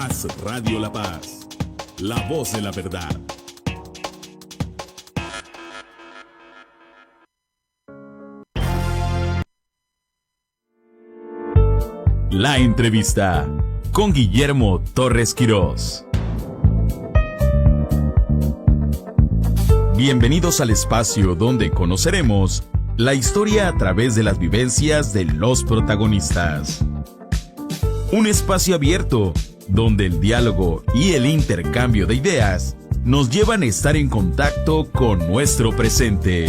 Más Radio La Paz, la voz de la verdad. La entrevista con Guillermo Torres Quirós. Bienvenidos al espacio donde conoceremos la historia a través de las vivencias de los protagonistas. Un espacio abierto donde el diálogo y el intercambio de ideas nos llevan a estar en contacto con nuestro presente.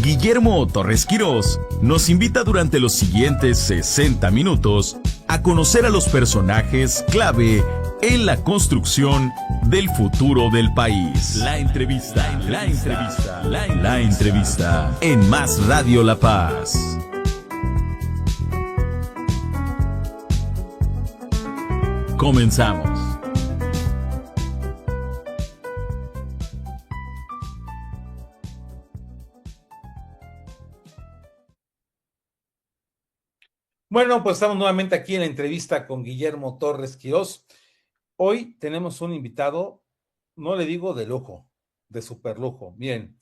Guillermo Torres Quirós nos invita durante los siguientes 60 minutos a conocer a los personajes clave en la construcción del futuro del país. La entrevista en Más Radio La Paz. Comenzamos. Bueno, pues estamos nuevamente aquí en la entrevista con Guillermo Torres Quirós. Hoy tenemos un invitado, no le digo de lujo, de superlujo. Miren,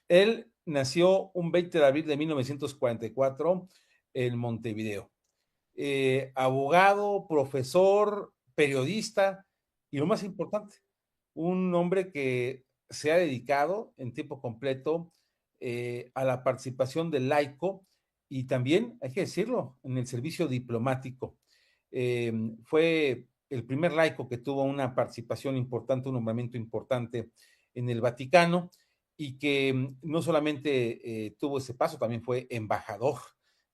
él nació un 20 de abril de 1944 en Montevideo. Abogado, profesor, periodista y lo más importante, un hombre que se ha dedicado en tiempo completo a la participación del laico y también, hay que decirlo, en el servicio diplomático. Fue el primer laico que tuvo una participación importante, un nombramiento importante en el Vaticano y que no solamente tuvo ese paso, también fue embajador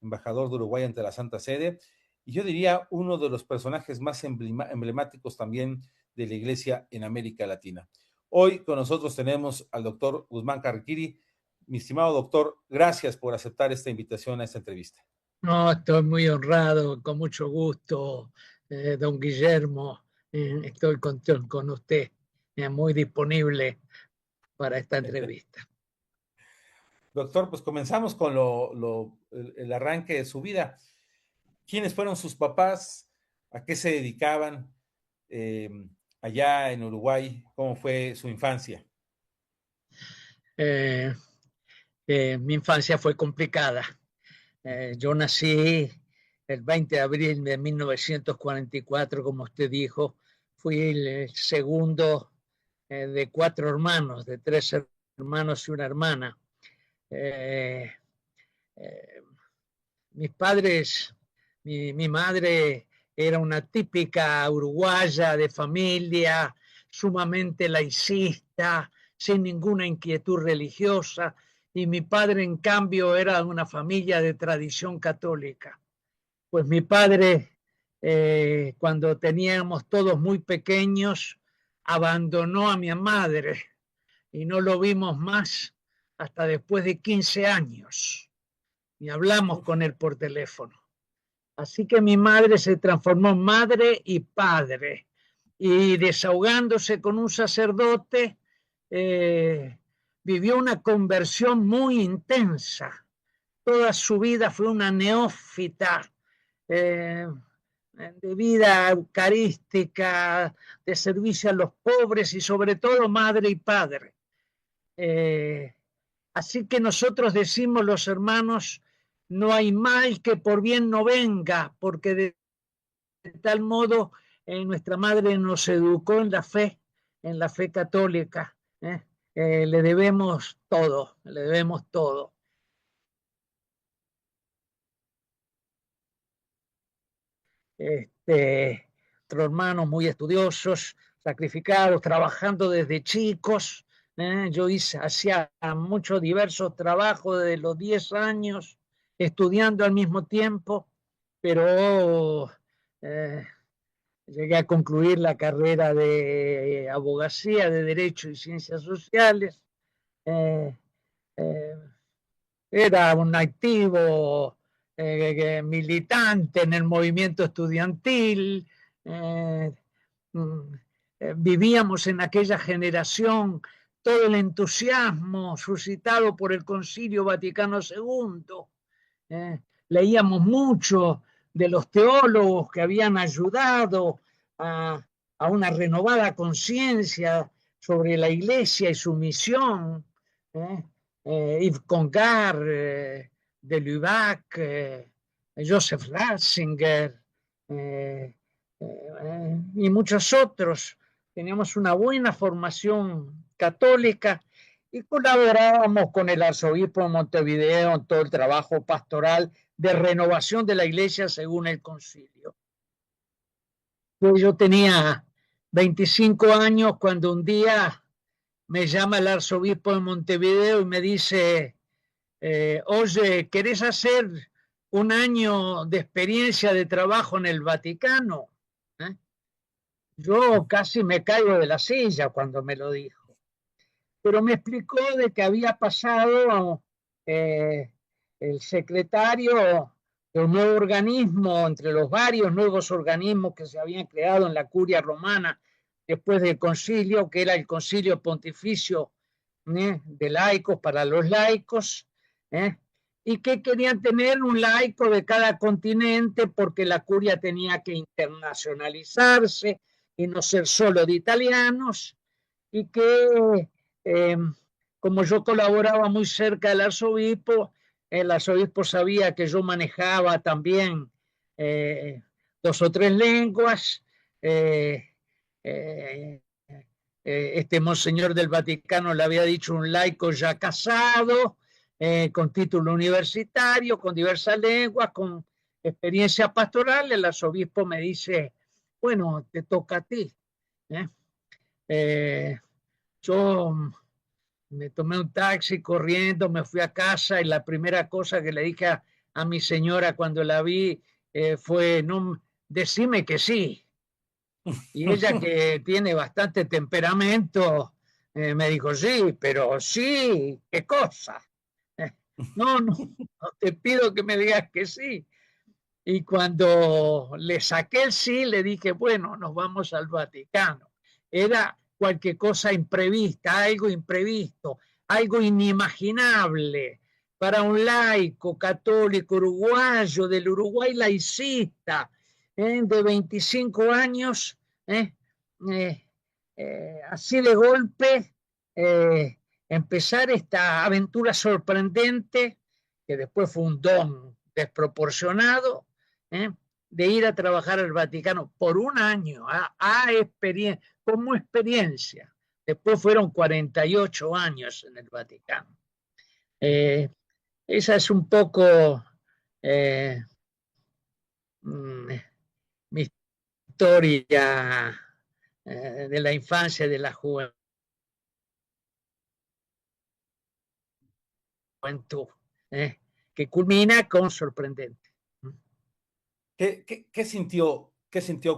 de Uruguay ante la Santa Sede y yo diría uno de los personajes más emblemáticos también de la Iglesia en América Latina. Hoy con nosotros tenemos al doctor Guzmán Carriquiri. Mi estimado doctor, gracias por aceptar esta invitación a esta entrevista. No, estoy muy honrado, con mucho gusto, don Guillermo. Estoy con usted, muy disponible para esta entrevista. Doctor, pues comenzamos con el arranque de su vida. ¿Quiénes fueron sus papás? ¿A qué se dedicaban allá en Uruguay? ¿Cómo fue su infancia? Mi infancia fue complicada. Yo nací el 20 de abril de 1944, como usted dijo. Fui el segundo de 4 hermanos, de 3 hermanos y una hermana. Mis padres, mi madre era una típica uruguaya de familia, sumamente laicista, sin ninguna inquietud religiosa, y mi padre, en cambio, era de una familia de tradición católica. Pues mi padre, cuando teníamos todos muy pequeños, abandonó a mi madre y no lo vimos más hasta después de 15 años. Y hablamos con él por teléfono. Así que mi madre se transformó en madre y padre. Y desahogándose con un sacerdote, vivió una conversión muy intensa. Toda su vida fue una neófita de vida eucarística, de servicio a los pobres y sobre todo madre y padre. Así que nosotros decimos los hermanos, no hay mal que por bien no venga, porque de tal modo nuestra madre nos educó en la fe católica. Le debemos todo, le debemos todo. Nuestros hermanos muy estudiosos, sacrificados, trabajando desde chicos. Yo hacía muchos diversos trabajos desde los 10 años, estudiando al mismo tiempo, pero llegué a concluir la carrera de abogacía, de Derecho y Ciencias Sociales. Era un activo militante en el movimiento estudiantil. Vivíamos en aquella generación todo el entusiasmo suscitado por el Concilio Vaticano II. Leíamos mucho de los teólogos que habían ayudado a una renovada conciencia sobre la Iglesia y su misión. Yves Congar, de Lubac, Joseph Ratzinger y muchos otros. Teníamos una buena formación católica y colaborábamos con el arzobispo de Montevideo en todo el trabajo pastoral de renovación de la iglesia según el concilio. Pues yo tenía 25 años cuando un día me llama el arzobispo de Montevideo y me dice, oye, ¿querés hacer un año de experiencia de trabajo en el Vaticano? Yo casi me caigo de la silla cuando me lo dijo, pero me explicó de que había pasado el secretario de un nuevo organismo, entre los varios nuevos organismos que se habían creado en la curia romana después del concilio, que era el Concilio Pontificio de laicos para los laicos, y que querían tener un laico de cada continente porque la curia tenía que internacionalizarse y no ser solo de italianos, y que como yo colaboraba muy cerca del arzobispo, el arzobispo sabía que yo manejaba también 2 o 3 lenguas. Este monseñor del Vaticano le había dicho un laico ya casado, con título universitario, con diversas lenguas, con experiencia pastoral. El arzobispo me dice, bueno, te toca a ti. Yo me tomé un taxi corriendo, me fui a casa y la primera cosa que le dije a mi señora cuando la vi fue, no, decime que sí. Y ella, que tiene bastante temperamento, me dijo, sí, pero sí, ¿qué cosa? No, te pido que me digas que sí. Y cuando le saqué el sí, le dije, bueno, nos vamos al Vaticano. Era cualquier cosa imprevista, algo imprevisto, algo inimaginable para un laico católico uruguayo, del Uruguay laicista, de 25 años, así de golpe, empezar esta aventura sorprendente, que después fue un don desproporcionado, de ir a trabajar al Vaticano por un año, como experiencia. Después fueron 48 años en el Vaticano. Esa es un poco mi historia de la infancia y de la juventud, que culmina con sorprendente. ¿Qué sintió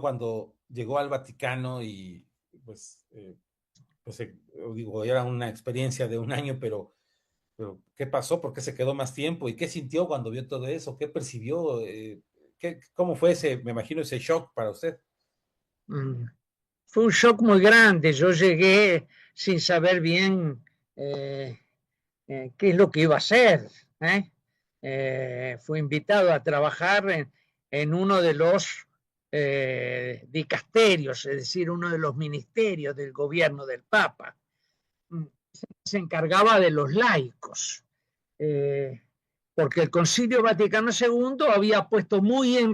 cuando llegó al Vaticano y pues, digo, era una experiencia de un año, pero ¿qué pasó? ¿Por qué se quedó más tiempo? ¿Y qué sintió cuando vio todo eso? ¿Qué percibió? ¿Cómo fue me imagino, ese shock para usted? Fue un shock muy grande. Yo llegué sin saber bien qué es lo que iba a hacer. Fui invitado a trabajar en uno de los dicasterios, es decir, uno de los ministerios del gobierno del Papa. Se encargaba de los laicos, porque el Concilio Vaticano II había puesto muy en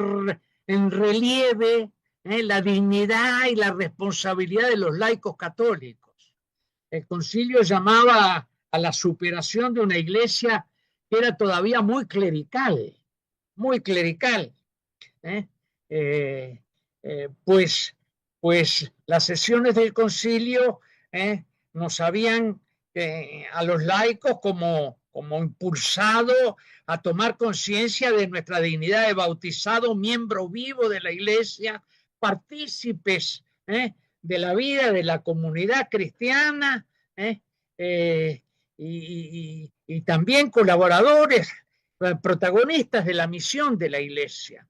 relieve la dignidad y la responsabilidad de los laicos católicos. El concilio llamaba a la superación de una iglesia que era todavía muy clerical, pues las sesiones del concilio nos habían a los laicos como impulsado a tomar conciencia de nuestra dignidad de bautizado, miembro vivo de la iglesia, partícipes de la vida de la comunidad cristiana, y también colaboradores, protagonistas de la misión de la iglesia.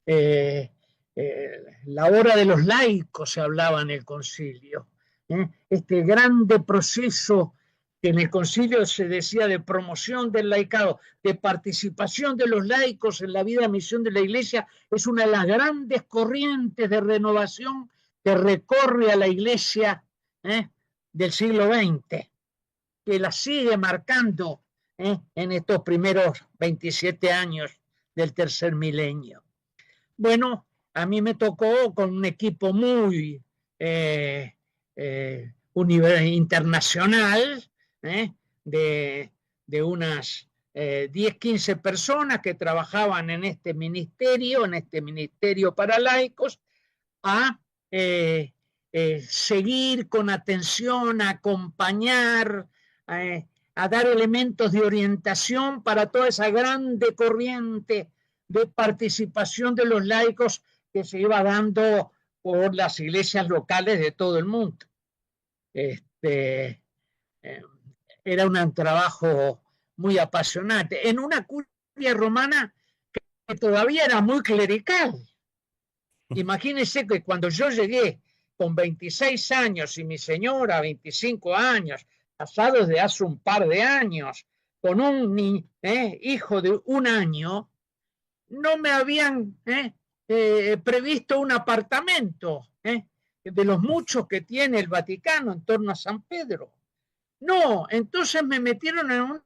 La hora de los laicos se hablaba en el concilio. este grande proceso que en el concilio se decía de promoción del laicado, de participación de los laicos en la vida y misión de la Iglesia, es una de las grandes corrientes de renovación que recorre a la Iglesia del siglo XX, que la sigue marcando en estos primeros 27 años del tercer milenio. Bueno, a mí me tocó con un equipo muy internacional, de unas 10, 15 personas que trabajaban en este ministerio para laicos, a seguir con atención, a acompañar, a dar elementos de orientación para toda esa grande corriente de participación de los laicos que se iba dando por las iglesias locales de todo el mundo. Era un trabajo muy apasionante en una curia romana que todavía era muy clerical. Imagínense que cuando yo llegué con 26 años y mi señora 25 años, casados de hace un par de años, con un hijo de 1 año, no me habían previsto un apartamento de los muchos que tiene el Vaticano en torno a San Pedro. No, entonces me metieron en una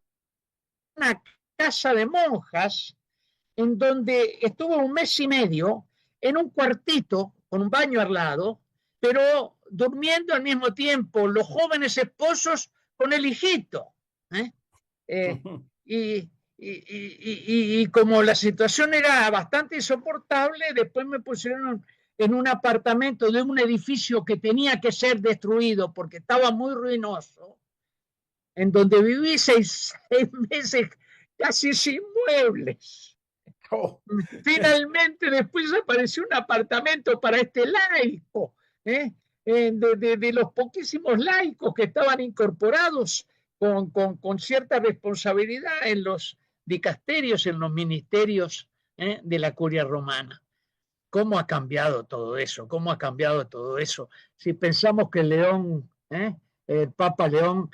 casa de monjas en donde estuve 1 mes y medio en un cuartito con un baño al lado, pero durmiendo al mismo tiempo los jóvenes esposos con el hijito. Y como la situación era bastante insoportable, después me pusieron en un apartamento de un edificio que tenía que ser destruido porque estaba muy ruinoso, en donde viví 6 meses casi sin muebles. Finalmente después apareció un apartamento para este laico, de los poquísimos laicos que estaban incorporados con cierta responsabilidad en los dicasterios, en los ministerios de la curia romana. ¿Cómo ha cambiado todo eso? ¿Cómo ha cambiado todo eso? Si pensamos que León, el Papa León,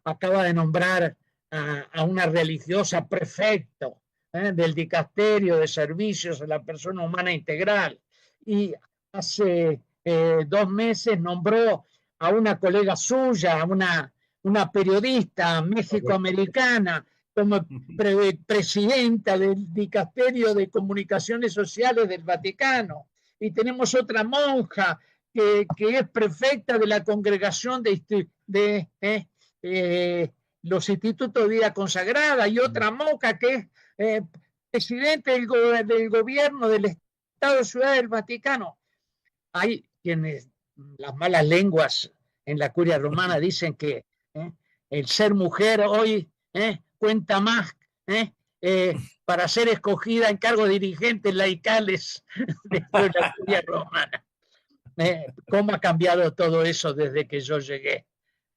acaba de nombrar a una religiosa prefecto del dicasterio de servicios a la persona humana integral, y hace 2 meses nombró a una colega suya, a una periodista mexicoamericana, como presidenta del dicasterio de comunicaciones sociales del Vaticano, y tenemos otra monja que es prefecta de la congregación de los institutos de vida consagrada, y otra monja que es presidente del gobierno del Estado de Ciudad del Vaticano. Hay quienes, las malas lenguas en la curia romana, dicen que el ser mujer hoy cuenta más para ser escogida en cargos dirigentes laicales dentro de la curia romana. ¿Cómo ha cambiado todo eso desde que yo llegué?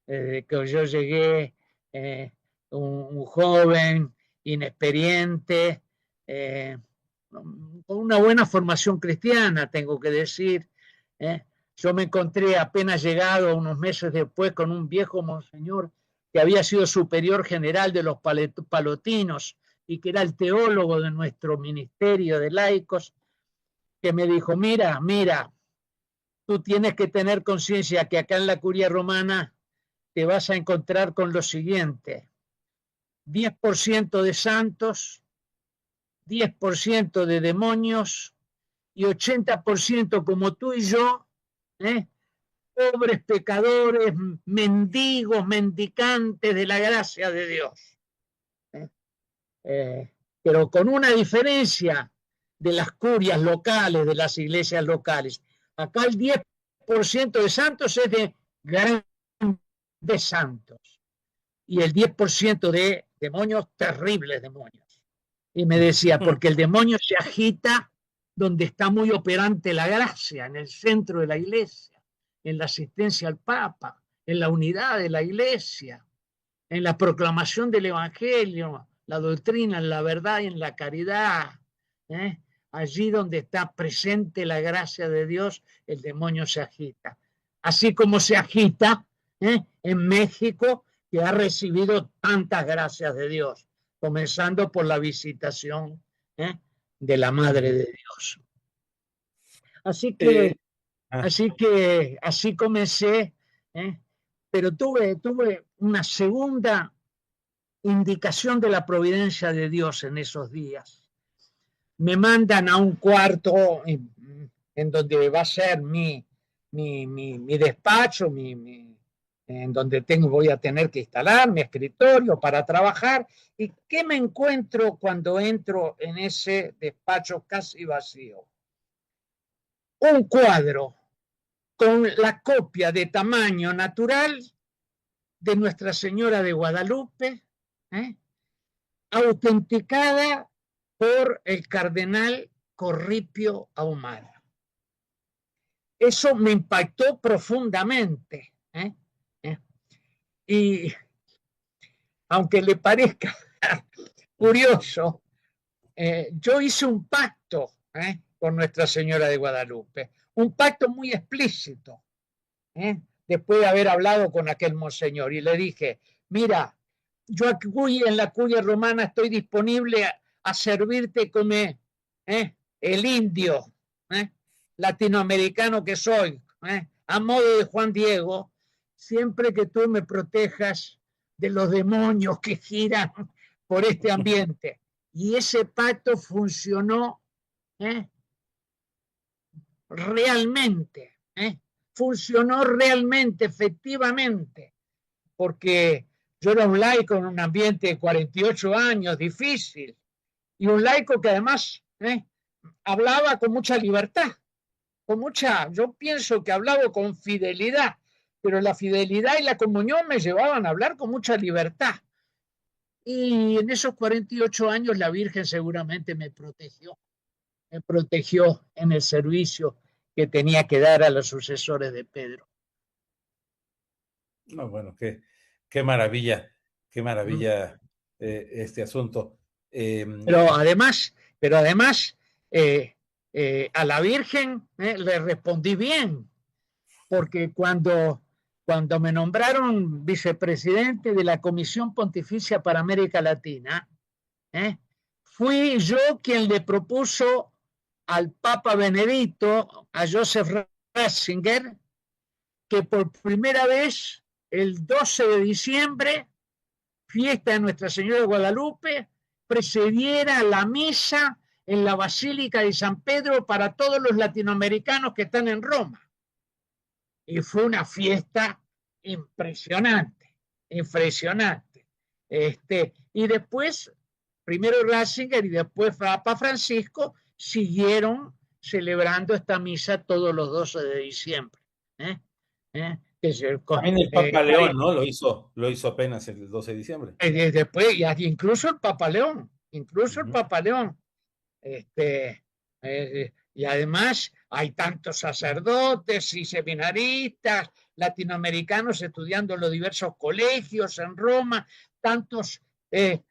Desde que yo llegué, un joven, inexperiente, con una buena formación cristiana, tengo que decir. Yo me encontré apenas llegado, unos meses después, con un viejo monseñor que había sido superior general de los palotinos y que era el teólogo de nuestro ministerio de laicos, que me dijo: mira, tú tienes que tener conciencia que acá en la curia romana te vas a encontrar con lo siguiente: 10% de santos, 10% de demonios y 80% como tú y yo, pobres pecadores, mendigos, mendicantes de la gracia de Dios. Pero con una diferencia de las curias locales, de las iglesias locales. Acá el 10% de santos es de grandes santos y el 10% de demonios, terribles demonios. Y me decía, porque el demonio se agita donde está muy operante la gracia, en el centro de la iglesia, en la asistencia al Papa, en la unidad de la iglesia, en la proclamación del evangelio, la doctrina, en la verdad y en la caridad. Allí donde está presente la gracia de Dios, el demonio se agita. así como se agita en México, que ha recibido tantas gracias de Dios, comenzando por la visitación de la Madre de Dios. Así que así comencé, pero tuve una segunda indicación de la providencia de Dios en esos días. Me mandan a un cuarto en donde va a ser mi despacho, en donde voy a tener que instalar mi escritorio para trabajar. ¿Y qué me encuentro cuando entro en ese despacho casi vacío? Un cuadro con la copia de tamaño natural de Nuestra Señora de Guadalupe, autenticada por el cardenal Corripio Ahumada. Eso me impactó profundamente. Y aunque le parezca curioso, yo hice un pacto con Nuestra Señora de Guadalupe, un pacto muy explícito, después de haber hablado con aquel monseñor, y le dije, mira, yo aquí en la curia romana estoy disponible a servirte como el indio latinoamericano que soy, a modo de Juan Diego, siempre que tú me protejas de los demonios que giran por este ambiente. Y ese pacto funcionó realmente, funcionó realmente, efectivamente, porque yo era un laico en un ambiente de 48 años, difícil, y un laico que además hablaba con mucha libertad, yo pienso que hablaba con fidelidad, pero la fidelidad y la comunión me llevaban a hablar con mucha libertad. Y en esos 48 años la Virgen seguramente me protegió en el servicio que tenía que dar a los sucesores de Pedro. No, bueno, qué maravilla este asunto. Pero además, a la Virgen le respondí bien, porque cuando me nombraron vicepresidente de la Comisión Pontificia para América Latina, fui yo quien le propuso al Papa Benedicto, a Joseph Ratzinger, que por primera vez, el 12 de diciembre, fiesta de Nuestra Señora de Guadalupe, precediera la misa en la Basílica de San Pedro para todos los latinoamericanos que están en Roma. Y fue una fiesta impresionante. Y después, primero Ratzinger y después Papa Francisco siguieron celebrando esta misa todos los 12 de diciembre. También el Papa León, ¿no? Lo hizo apenas el 12 de diciembre. Después, incluso el Papa León, el Papa León. Y además hay tantos sacerdotes y seminaristas latinoamericanos estudiando en los diversos colegios en Roma, tantos,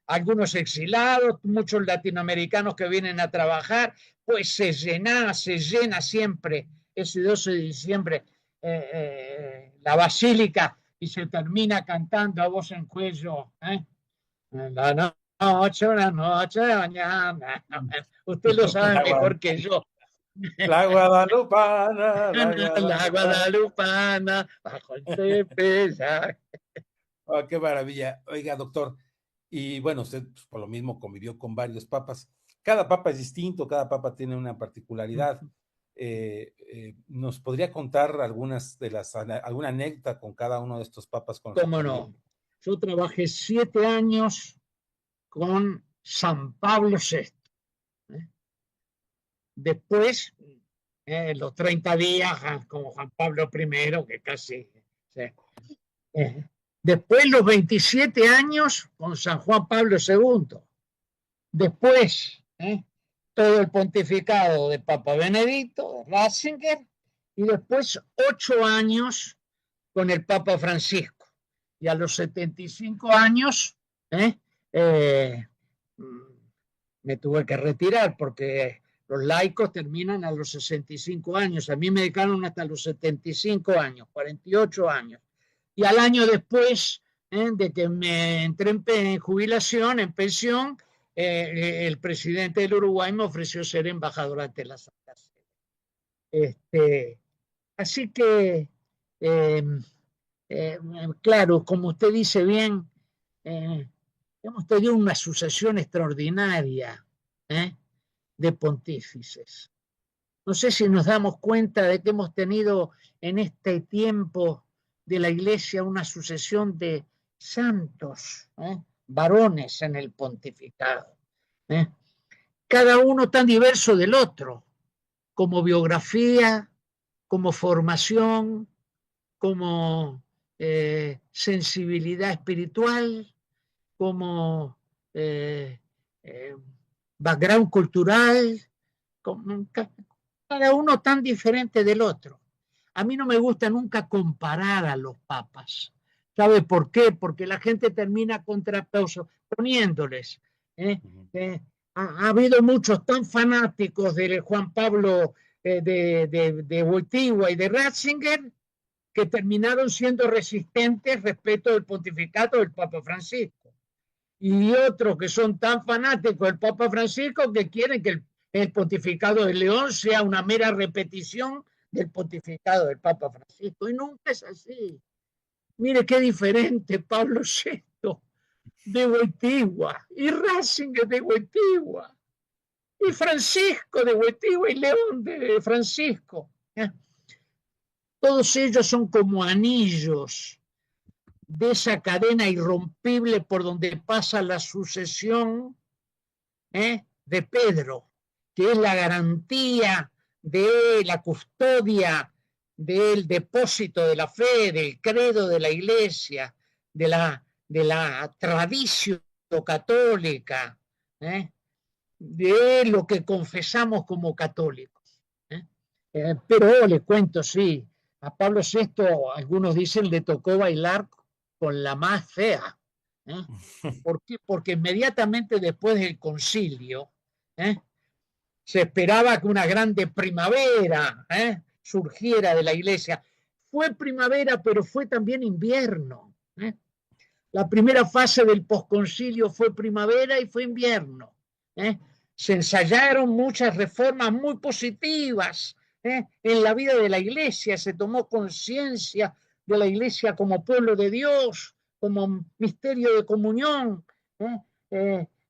algunos exilados, muchos latinoamericanos que vienen a trabajar, pues se llena siempre ese 12 de diciembre la basílica y se termina cantando a voz en cuello, la noche de mañana. Usted lo sabe mejor que yo. La guadalupana, la guadalupana, bajo el tepeyac. Oh, qué maravilla. Oiga, doctor, y bueno, usted pues, por lo mismo convivió con varios papas. Cada papa es distinto, cada papa tiene una particularidad. ¿Nos podría contar alguna anécdota con cada uno de estos papas? ¿Cómo no? Yo trabajé 7 años con San Pablo VI. Después, los 30 días con Juan Pablo I, que casi... Después, los 27 años con San Juan Pablo II. Después, todo el pontificado de Papa Benedicto, Ratzinger, y después 8 años con el Papa Francisco. Y a los 75 años me tuve que retirar porque Los laicos terminan a los 65 años. A mí me dedicaron hasta los 75 años, 48 años. Y al año después de que me entré en jubilación, en pensión, el presidente del Uruguay me ofreció ser embajador ante la Santa Sede. Así que, claro, como usted dice bien, hemos tenido una sucesión extraordinaria de pontífices. No sé si nos damos cuenta de que hemos tenido en este tiempo de la Iglesia una sucesión de santos, varones en el pontificado, cada uno tan diverso del otro, como biografía, como formación, como sensibilidad espiritual, como background cultural, como cada uno tan diferente del otro. A mí no me gusta nunca comparar a los papas. ¿Sabe por qué? Porque la gente termina contraponiéndoles. Ha habido muchos tan fanáticos de Juan Pablo de Wojtyła y de Ratzinger que terminaron siendo resistentes respecto del pontificado del Papa Francisco. Y otros que son tan fanáticos del Papa Francisco que quieren que el pontificado de León sea una mera repetición del pontificado del Papa Francisco. Y nunca es así. Mire qué diferente Pablo VI de Wojtyła y Ratzinger de Wojtyła y Francisco de Wojtyła y León de Francisco. Todos ellos son como anillos de esa cadena irrompible por donde pasa la sucesión de Pedro, que es la garantía de la custodia del depósito de la fe, del credo de la Iglesia, de la tradición católica, de lo que confesamos como católicos. Pero le cuento, sí, a Pablo VI, algunos dicen, le tocó bailar con la más fea. ¿Por qué? Porque inmediatamente después del concilio se esperaba que una grande primavera surgiera de la Iglesia. Fue primavera, pero fue también invierno. La primera fase del posconcilio fue primavera y fue invierno. Se ensayaron muchas reformas muy positivas en la vida de la Iglesia. Se tomó conciencia de la Iglesia como pueblo de Dios, como misterio de comunión.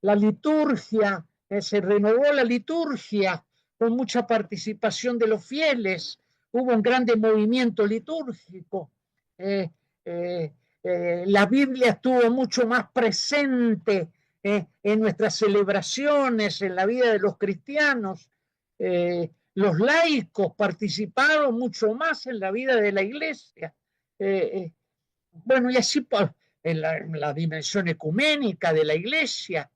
La liturgia, se renovó la liturgia con mucha participación de los fieles. Hubo un grande movimiento litúrgico. La Biblia estuvo mucho más presente en nuestras celebraciones, en la vida de los cristianos. Los laicos participaron mucho más en la vida de la Iglesia. Bueno, y así en la dimensión ecuménica de la Iglesia,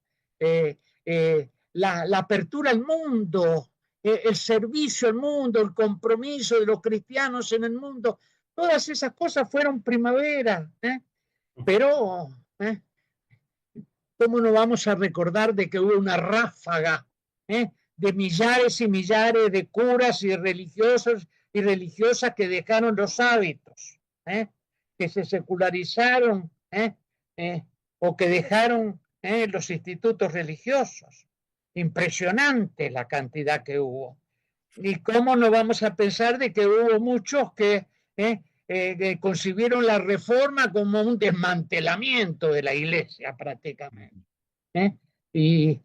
la apertura al mundo, el servicio al mundo, el compromiso de los cristianos en el mundo, todas esas cosas fueron primavera. Pero, ¿cómo no vamos a recordar de que hubo una ráfaga de millares y millares de curas y religiosos y religiosas que dejaron los hábitos, que se secularizaron o que dejaron los institutos religiosos? Impresionante la cantidad que hubo. ¿Y cómo no vamos a pensar de que hubo muchos que concibieron la reforma como un desmantelamiento de la Iglesia prácticamente? Y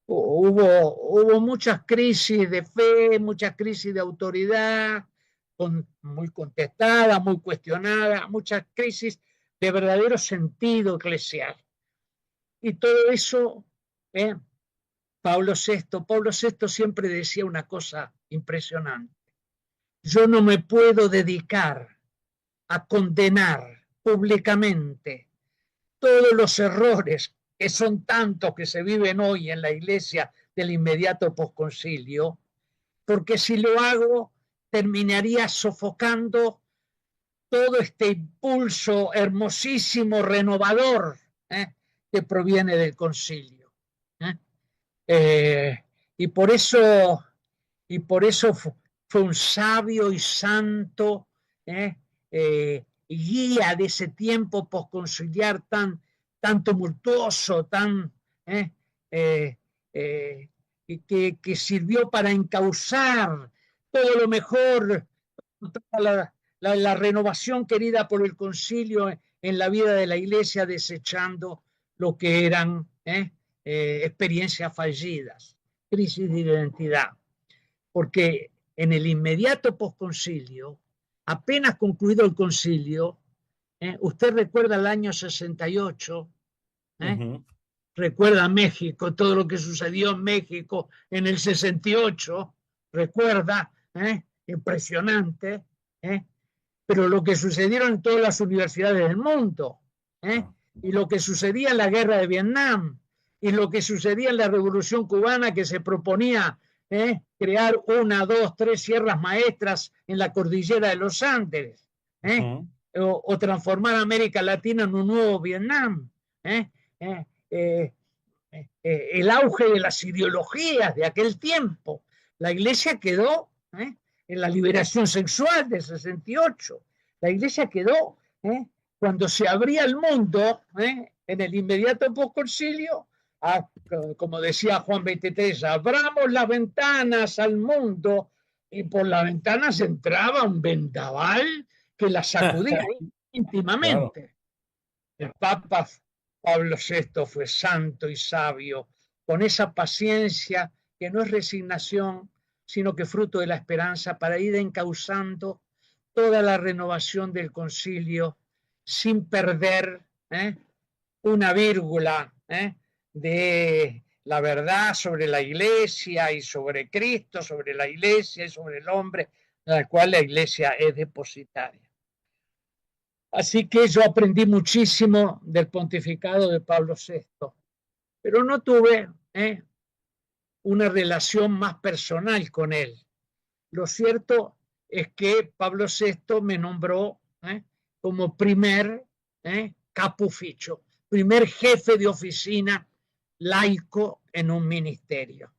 hubo muchas crisis de fe, muchas crisis de autoridad, muy contestadas, muy cuestionadas, muchas crisis de verdadero sentido eclesial. Y todo eso, Pablo VI siempre decía una cosa impresionante: yo no me puedo dedicar a condenar públicamente todos los errores, que son tantos que se viven hoy en la Iglesia del inmediato posconcilio, porque si lo hago terminaría sofocando todo este impulso hermosísimo, renovador, que proviene del concilio. y por eso, fue un sabio y santo, guía de ese tiempo posconciliar tan tumultuoso, que sirvió para encauzar todo lo mejor, toda la renovación querida por el concilio en la vida de la iglesia, desechando lo que eran experiencias fallidas, crisis de identidad. Porque en el inmediato posconcilio, apenas concluido el concilio, usted recuerda el año 68, recuerda México, todo lo que sucedió en México en el 68, recuerda, impresionante, pero lo que sucedieron en todas las universidades del mundo, y lo que sucedía en la guerra de Vietnam, y lo que sucedía en la Revolución Cubana, que se proponía crear 1, 2, 3 sierras maestras en la cordillera de los Andes, o transformar América Latina en un nuevo Vietnam, el auge de las ideologías de aquel tiempo. La iglesia quedó en la liberación sexual de 68. La iglesia quedó cuando se abría el mundo en el inmediato posconcilio, como decía Juan 23, abramos las ventanas al mundo, y por las ventanas entraba un vendaval que la sacudía íntimamente. Claro. El Papa Pablo VI fue santo y sabio, con esa paciencia que no es resignación, sino que fruto de la esperanza, para ir encauzando toda la renovación del concilio sin perder una vírgula de la verdad sobre la iglesia y sobre Cristo, sobre la iglesia y sobre el hombre, en la cual la iglesia es depositaria. Así que yo aprendí muchísimo del pontificado de Pablo VI, pero no tuve una relación más personal con él. Lo cierto es que Pablo VI me nombró como primer capo ufficio, primer jefe de oficina laico en un ministerio.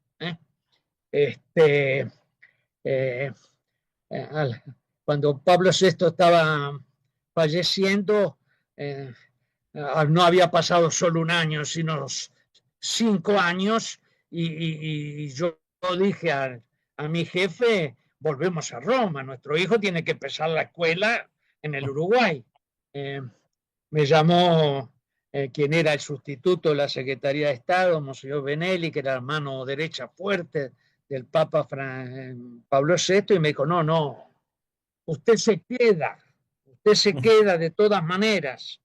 Cuando Pablo VI estaba falleciendo, no había pasado solo 1 año, sino 5 años, y yo dije a mi jefe, volvemos a Roma, nuestro hijo tiene que empezar la escuela en el Uruguay. Me llamó quien era el sustituto de la Secretaría de Estado, Monseñor Benelli, que era la mano derecha fuerte del Papa Pablo VI, y me dijo, no, usted se queda de todas maneras.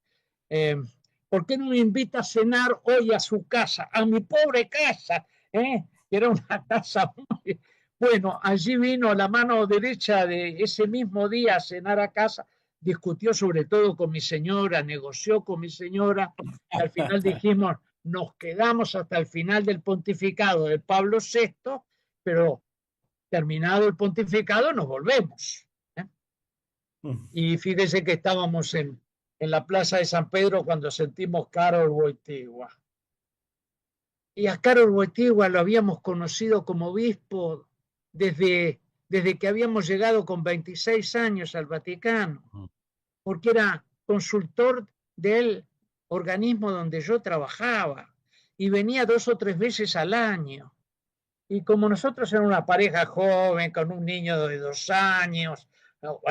¿Por qué no me invita a cenar hoy a su casa, a mi pobre casa? Que era una casa muy... Bueno, allí vino la mano derecha de ese mismo día a cenar a casa, discutió sobre todo con mi señora, negoció con mi señora, y al final dijimos, nos quedamos hasta el final del pontificado de Pablo VI, pero terminado el pontificado nos volvemos. Y fíjese que estábamos en la plaza de San Pedro cuando sentimos Karol Wojtyła. Y a Karol Wojtyła lo habíamos conocido como obispo desde que habíamos llegado con 26 años al Vaticano, porque era consultor del organismo donde yo trabajaba y venía 2 o 3 veces al año. Y como nosotros éramos una pareja joven con un niño de 2 años,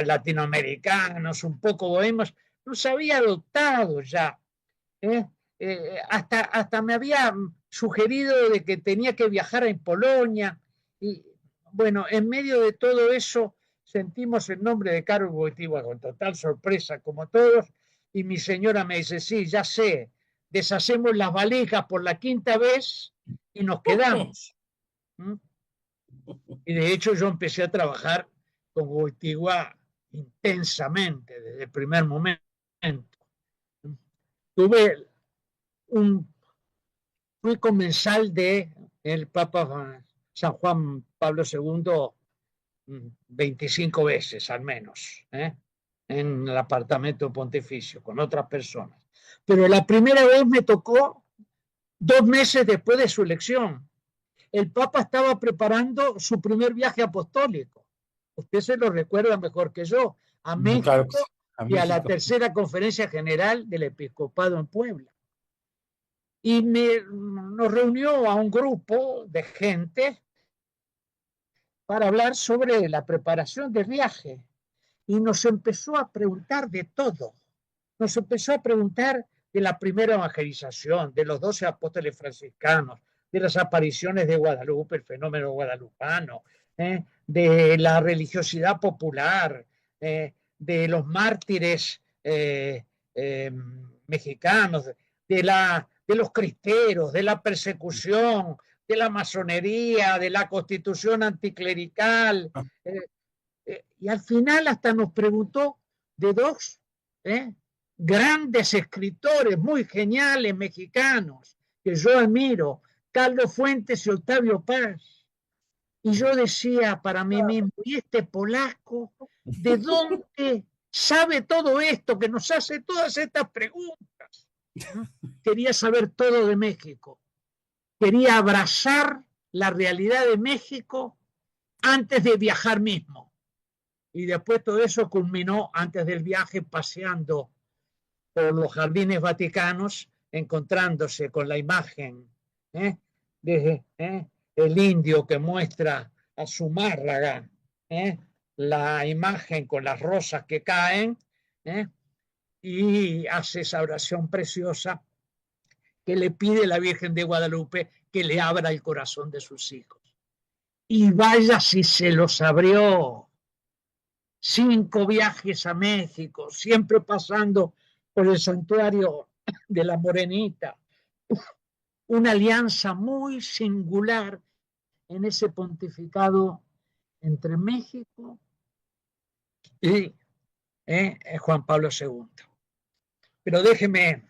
latinoamericanos, un poco bohemios, nos había adoptado ya. Hasta me había sugerido de que tenía que viajar a Polonia. Y bueno, en medio de todo eso sentimos el nombre de Karol Wojtyła con total sorpresa, como todos, y mi señora me dice, sí, ya sé, deshacemos las valijas por la 5ª vez y nos quedamos. Y de hecho yo empecé a trabajar con Wojtyła intensamente desde el primer momento. Fui comensal de el Papa San Juan Pablo II 25 veces al menos, en el apartamento pontificio con otras personas. Pero la primera vez me tocó 2 meses después de su elección. el Papa estaba preparando su primer viaje apostólico. Usted se lo recuerda mejor que yo, a México, claro que sí, a y a la México. tercera conferencia general del episcopado en Puebla. Y nos reunió a un grupo de gente para hablar sobre la preparación del viaje. Y nos empezó a preguntar de todo. Nos empezó a preguntar de la primera evangelización, de los 12 apóstoles franciscanos, de las apariciones de Guadalupe, el fenómeno guadalupano, de la religiosidad popular, de los mártires mexicanos, de los cristeros, de la persecución, de la masonería, de la constitución anticlerical. Y al final hasta nos preguntó de dos grandes escritores muy geniales mexicanos que yo admiro, Carlos Fuentes y Octavio Paz. Y yo decía para mí mismo, ¿y este polaco de dónde sabe todo esto, que nos hace todas estas preguntas? Quería saber todo de México. Quería abrazar la realidad de México antes de viajar mismo. Y después todo eso culminó antes del viaje paseando por los jardines vaticanos, encontrándose con la imagen de el indio que muestra a Zumárraga, la imagen con las rosas que caen, y hace esa oración preciosa que le pide la Virgen de Guadalupe que le abra el corazón de sus hijos. Y vaya si se los abrió. 5 viajes a México, siempre pasando por el santuario de la Morenita. Una alianza muy singular en ese pontificado entre México y Juan Pablo II. Pero déjeme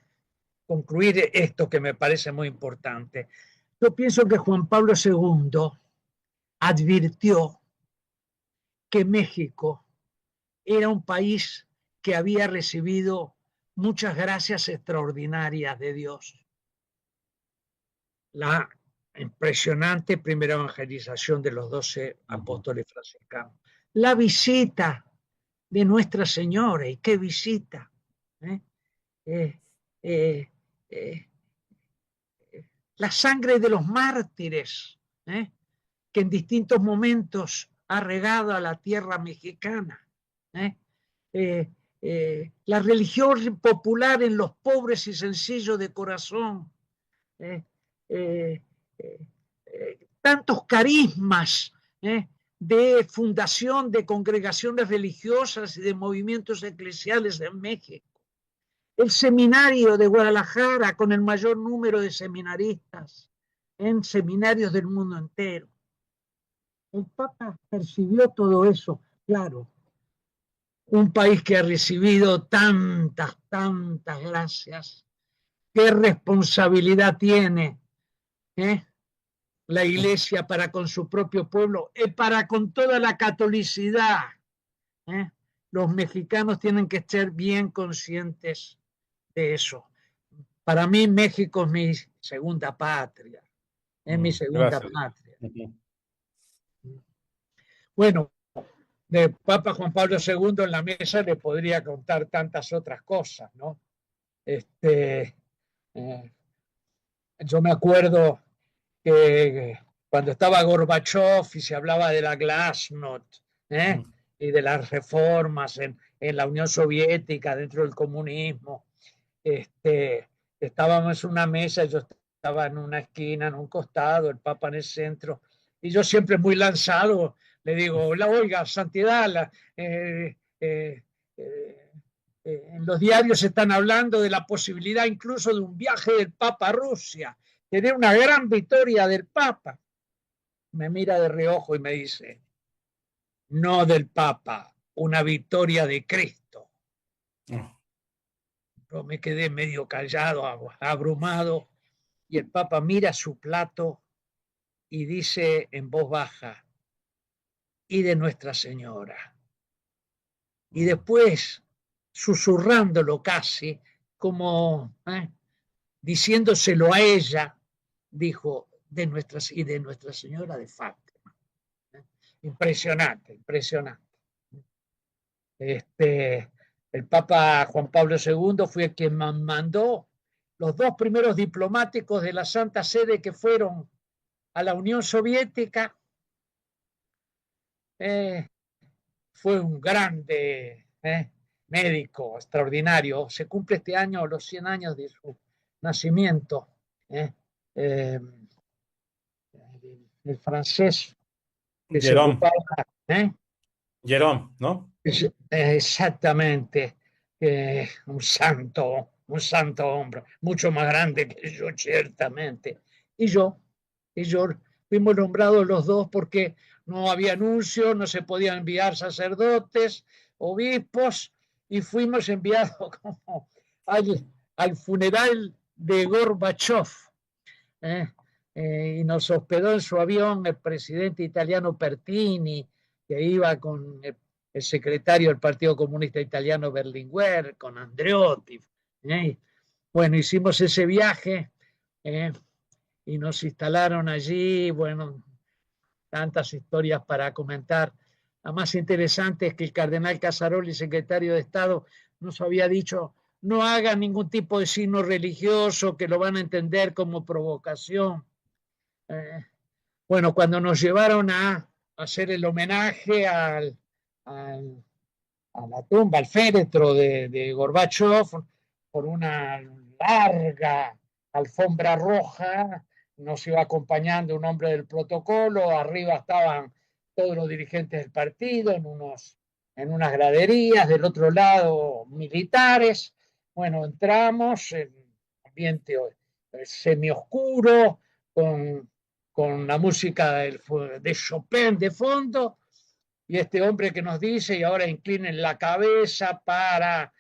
concluir esto que me parece muy importante. Yo pienso que Juan Pablo II advirtió que México era un país que había recibido muchas gracias extraordinarias de Dios. La impresionante primera evangelización de los 12 apóstoles franciscanos. La visita de Nuestra Señora, y qué visita. La sangre de los mártires, que en distintos momentos ha regado a la tierra mexicana. La religión popular en los pobres y sencillos de corazón, tantos carismas de fundación de congregaciones religiosas y de movimientos eclesiales en México, el seminario de Guadalajara con el mayor número de seminaristas en seminarios del mundo entero. El Papa percibió todo eso, claro. Un país que ha recibido tantas gracias. ¿Qué responsabilidad tiene la Iglesia para con su propio pueblo y para con toda la catolicidad? Los mexicanos tienen que ser bien conscientes de eso. Para mí México es mi segunda patria. Es mi segunda patria. Bueno, de Papa Juan Pablo II en la mesa le podría contar tantas otras cosas, ¿no? Yo me acuerdo que cuando estaba Gorbachev y se hablaba de la Glasnost y de las reformas en la Unión Soviética dentro del comunismo, estábamos en una mesa, yo estaba en una esquina, en un costado, el Papa en el centro, y yo siempre muy lanzado le digo, oiga, santidad, en los diarios están hablando de la posibilidad incluso de un viaje del Papa a Rusia, tener una gran victoria del Papa. Me mira de reojo y me dice, no del Papa, una victoria de Cristo. Yo me quedé medio callado, abrumado, y el Papa mira su plato y dice en voz baja, y de Nuestra Señora. Y después, susurrándolo casi, como diciéndoselo a ella, dijo, y de Nuestra Señora de Fátima. Impresionante, impresionante. El Papa Juan Pablo II fue quien mandó los 2 primeros diplomáticos de la Santa Sede que fueron a la Unión Soviética. Fue un grande médico extraordinario. Se cumple este año los 100 años de su nacimiento. El francés que se Jerome, ocupaba. Jerome, ¿no? Exactamente. Un santo hombre, mucho más grande que yo, ciertamente. Y yo fuimos nombrados los 2 porque no había anuncio, no se podían enviar sacerdotes, obispos, y fuimos enviados como al funeral de Gorbachev. Y nos hospedó en su avión el presidente italiano Pertini, que iba con el secretario del Partido Comunista Italiano Berlinguer, con Andreotti. Bueno, hicimos ese viaje y nos instalaron allí. Bueno, tantas historias para comentar. La más interesante es que el cardenal Casaroli, secretario de Estado, nos había dicho: no hagan ningún tipo de signo religioso, que lo van a entender como provocación. Bueno, cuando nos llevaron a hacer el homenaje a la tumba, al féretro de Gorbachev, por una larga alfombra roja, nos iba acompañando un hombre del protocolo, arriba estaban todos los dirigentes del partido en unas graderías, del otro lado militares. Bueno, entramos en un ambiente semioscuro, con la música de Chopin de fondo, y este hombre que nos dice: y ahora inclinen la cabeza para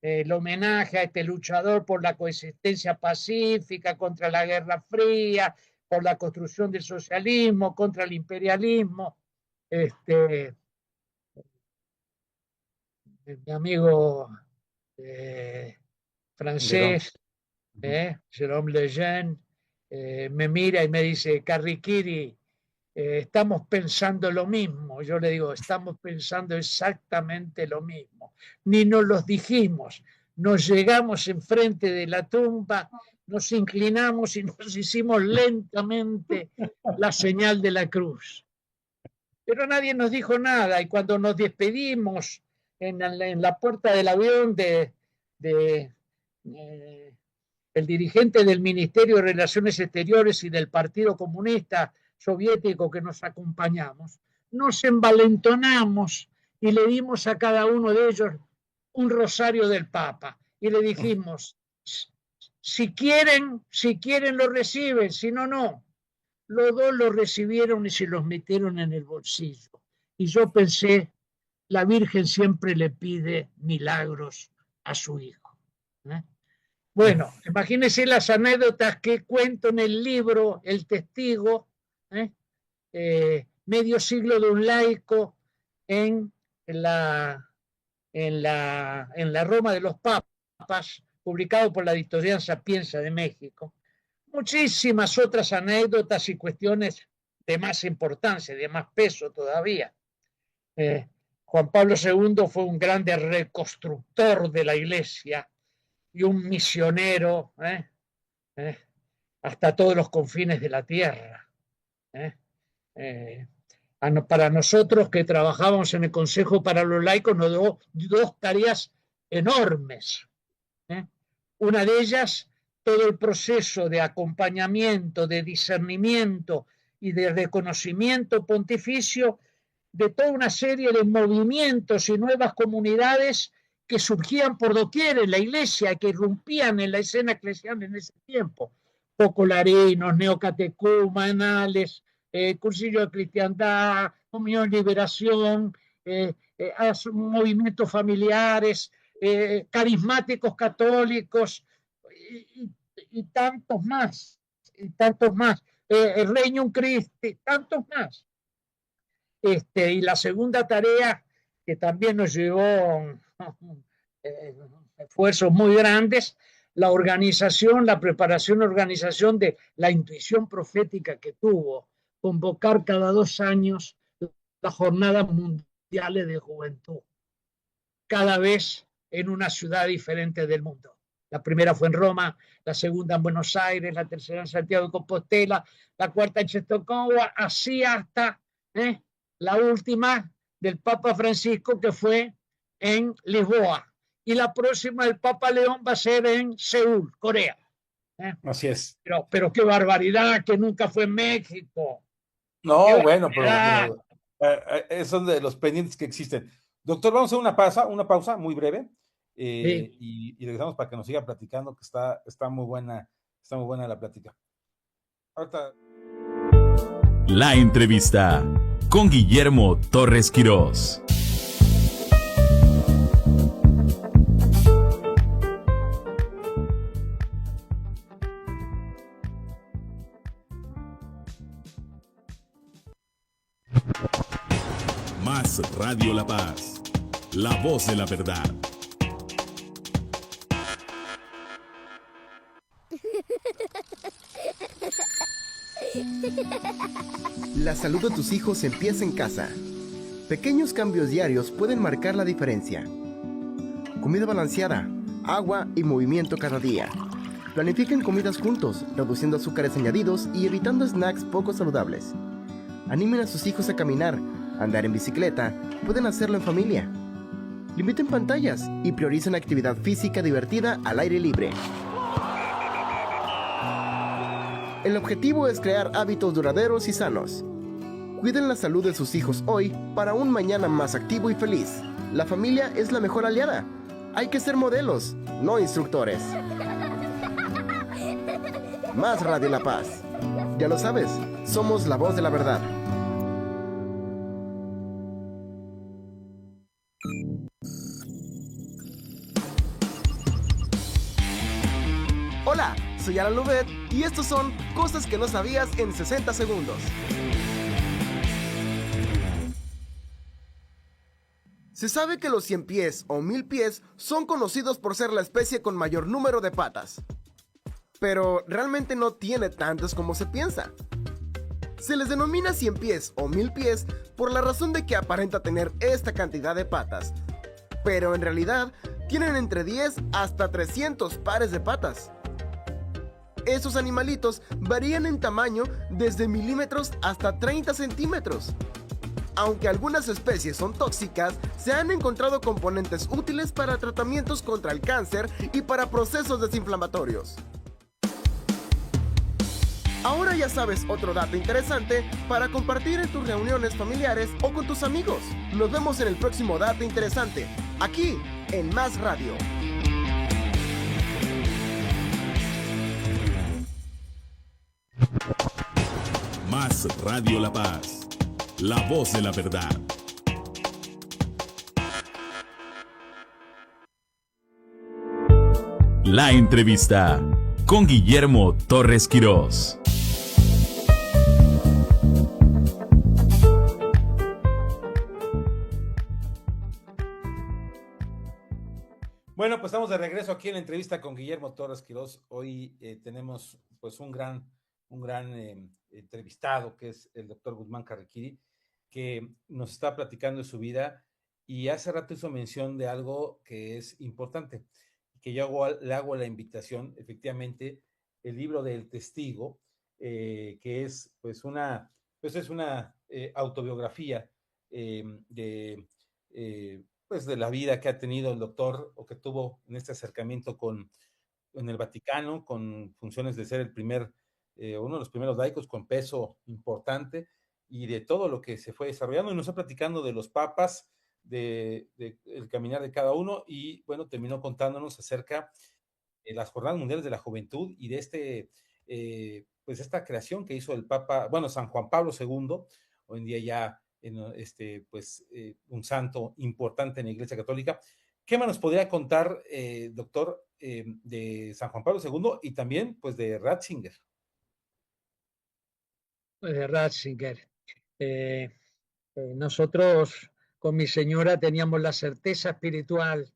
el homenaje a este luchador por la coexistencia pacífica, contra la Guerra Fría, por la construcción del socialismo, contra el imperialismo. Mi amigo francés, Jérôme Lejeune, me mira y me dice: Carriquiri, estamos pensando lo mismo. Yo le digo: estamos pensando exactamente lo mismo. Ni nos los dijimos. Nos llegamos enfrente de la tumba, nos inclinamos y nos hicimos lentamente la señal de la cruz. Pero nadie nos dijo nada, y cuando nos despedimos en la puerta del avión el dirigente del Ministerio de Relaciones Exteriores y del Partido Comunista Soviético que nos acompañamos, nos envalentonamos y le dimos a cada uno de ellos un rosario del Papa y le dijimos: si quieren lo reciben, si no, no. Los 2 lo recibieron y se los metieron en el bolsillo. Y yo pensé: la Virgen siempre le pide milagros a su hijo. Bueno, imagínense las anécdotas que cuento en el libro El Testigo, medio siglo de un laico en la Roma de los Papas, publicado por la editorial Sapienza de México. Muchísimas otras anécdotas y cuestiones de más importancia, de más peso todavía. Juan Pablo II fue un grande reconstructor de la Iglesia y un misionero hasta todos los confines de la tierra. Para nosotros que trabajábamos en el Consejo para los Laicos nos dio 2 tareas enormes. Una de ellas, todo el proceso de acompañamiento, de discernimiento y de reconocimiento pontificio de toda una serie de movimientos y nuevas comunidades que surgían por doquier en la Iglesia, que irrumpían en la escena eclesial en ese tiempo: popularinos, neocatecumenales, cursillo de cristiandad, comunión liberación, movimientos familiares, carismáticos católicos y tantos más, el Regnum Christi, tantos más. Y la segunda tarea, que también nos llevó esfuerzos muy grandes, la organización, la preparación, organización de la intuición profética que tuvo, convocar cada 2 años las jornadas mundiales de juventud, cada vez en una ciudad diferente del mundo. La primera fue en Roma, la segunda en Buenos Aires, la tercera en Santiago de Compostela, la cuarta en Czestochowa, así hasta la última del Papa Francisco, que fue en Lisboa. Y la próxima del Papa León va a ser en Seúl, Corea. Así es. Pero qué barbaridad, que nunca fue en México. No, bueno, pero son de los pendientes que existen. Doctor, vamos a hacer una pausa muy breve, Sí. y regresamos para que nos siga platicando, que está muy buena la plática. Ahorita. La entrevista con Guillermo Torres Quirós. Más Radio La Paz, la voz de la verdad. La salud de tus hijos empieza en casa. Pequeños cambios diarios pueden marcar la diferencia. Comida balanceada, agua y movimiento cada día. Planifiquen comidas juntos, reduciendo azúcares añadidos y evitando snacks poco saludables. Animen a sus hijos a caminar, andar en bicicleta, pueden hacerlo en familia. Limiten pantallas y prioricen actividad física divertida al aire libre. El objetivo es crear hábitos duraderos y sanos. Cuiden la salud de sus hijos hoy para un mañana más activo y feliz. La familia es la mejor aliada. Hay que ser modelos, no instructores. Más Radio La Paz. Ya lo sabes, somos la voz de la verdad. Hola, soy Alan Louvet y estos son cosas que no sabías en 60 segundos. Se sabe que los 100 pies o 1000 pies son conocidos por ser la especie con mayor número de patas. Pero realmente no tiene tantas como se piensa. Se les denomina 100 pies o 1000 pies por la razón de que aparenta tener esta cantidad de patas. Pero en realidad tienen entre 10 hasta 300 pares de patas. Esos animalitos varían en tamaño desde milímetros hasta 30 centímetros. Aunque algunas especies son tóxicas, se han encontrado componentes útiles para tratamientos contra el cáncer y para procesos desinflamatorios. Ahora ya sabes otro dato interesante para compartir en tus reuniones familiares o con tus amigos. Nos vemos en el próximo dato interesante, aquí en Más Radio. Más Radio La Paz, la voz de la verdad. La entrevista con Guillermo Torres Quirós. Bueno, pues estamos de regreso aquí en la entrevista con Guillermo Torres Quirós. Hoy tenemos pues un gran entrevistado, que es el doctor Guzmán Carriquiri, que nos está platicando de su vida, y hace rato hizo mención de algo que es importante, que yo le hago la invitación, efectivamente, el libro del Testigo, que es pues una autobiografía pues de la vida que ha tenido el doctor, o que tuvo en este acercamiento en el Vaticano, con funciones de ser uno de los primeros laicos con peso importante, y de todo lo que se fue desarrollando, y nos está platicando de los papas, el caminar de cada uno, y bueno, terminó contándonos acerca de las Jornadas Mundiales de la Juventud y de pues esta creación que hizo el Papa, bueno, San Juan Pablo II, hoy en día ya un santo importante en la Iglesia Católica. ¿Qué más nos podría contar, doctor, de San Juan Pablo II y también pues de Ratzinger? De Ratzinger. Nosotros con mi señora teníamos la certeza espiritual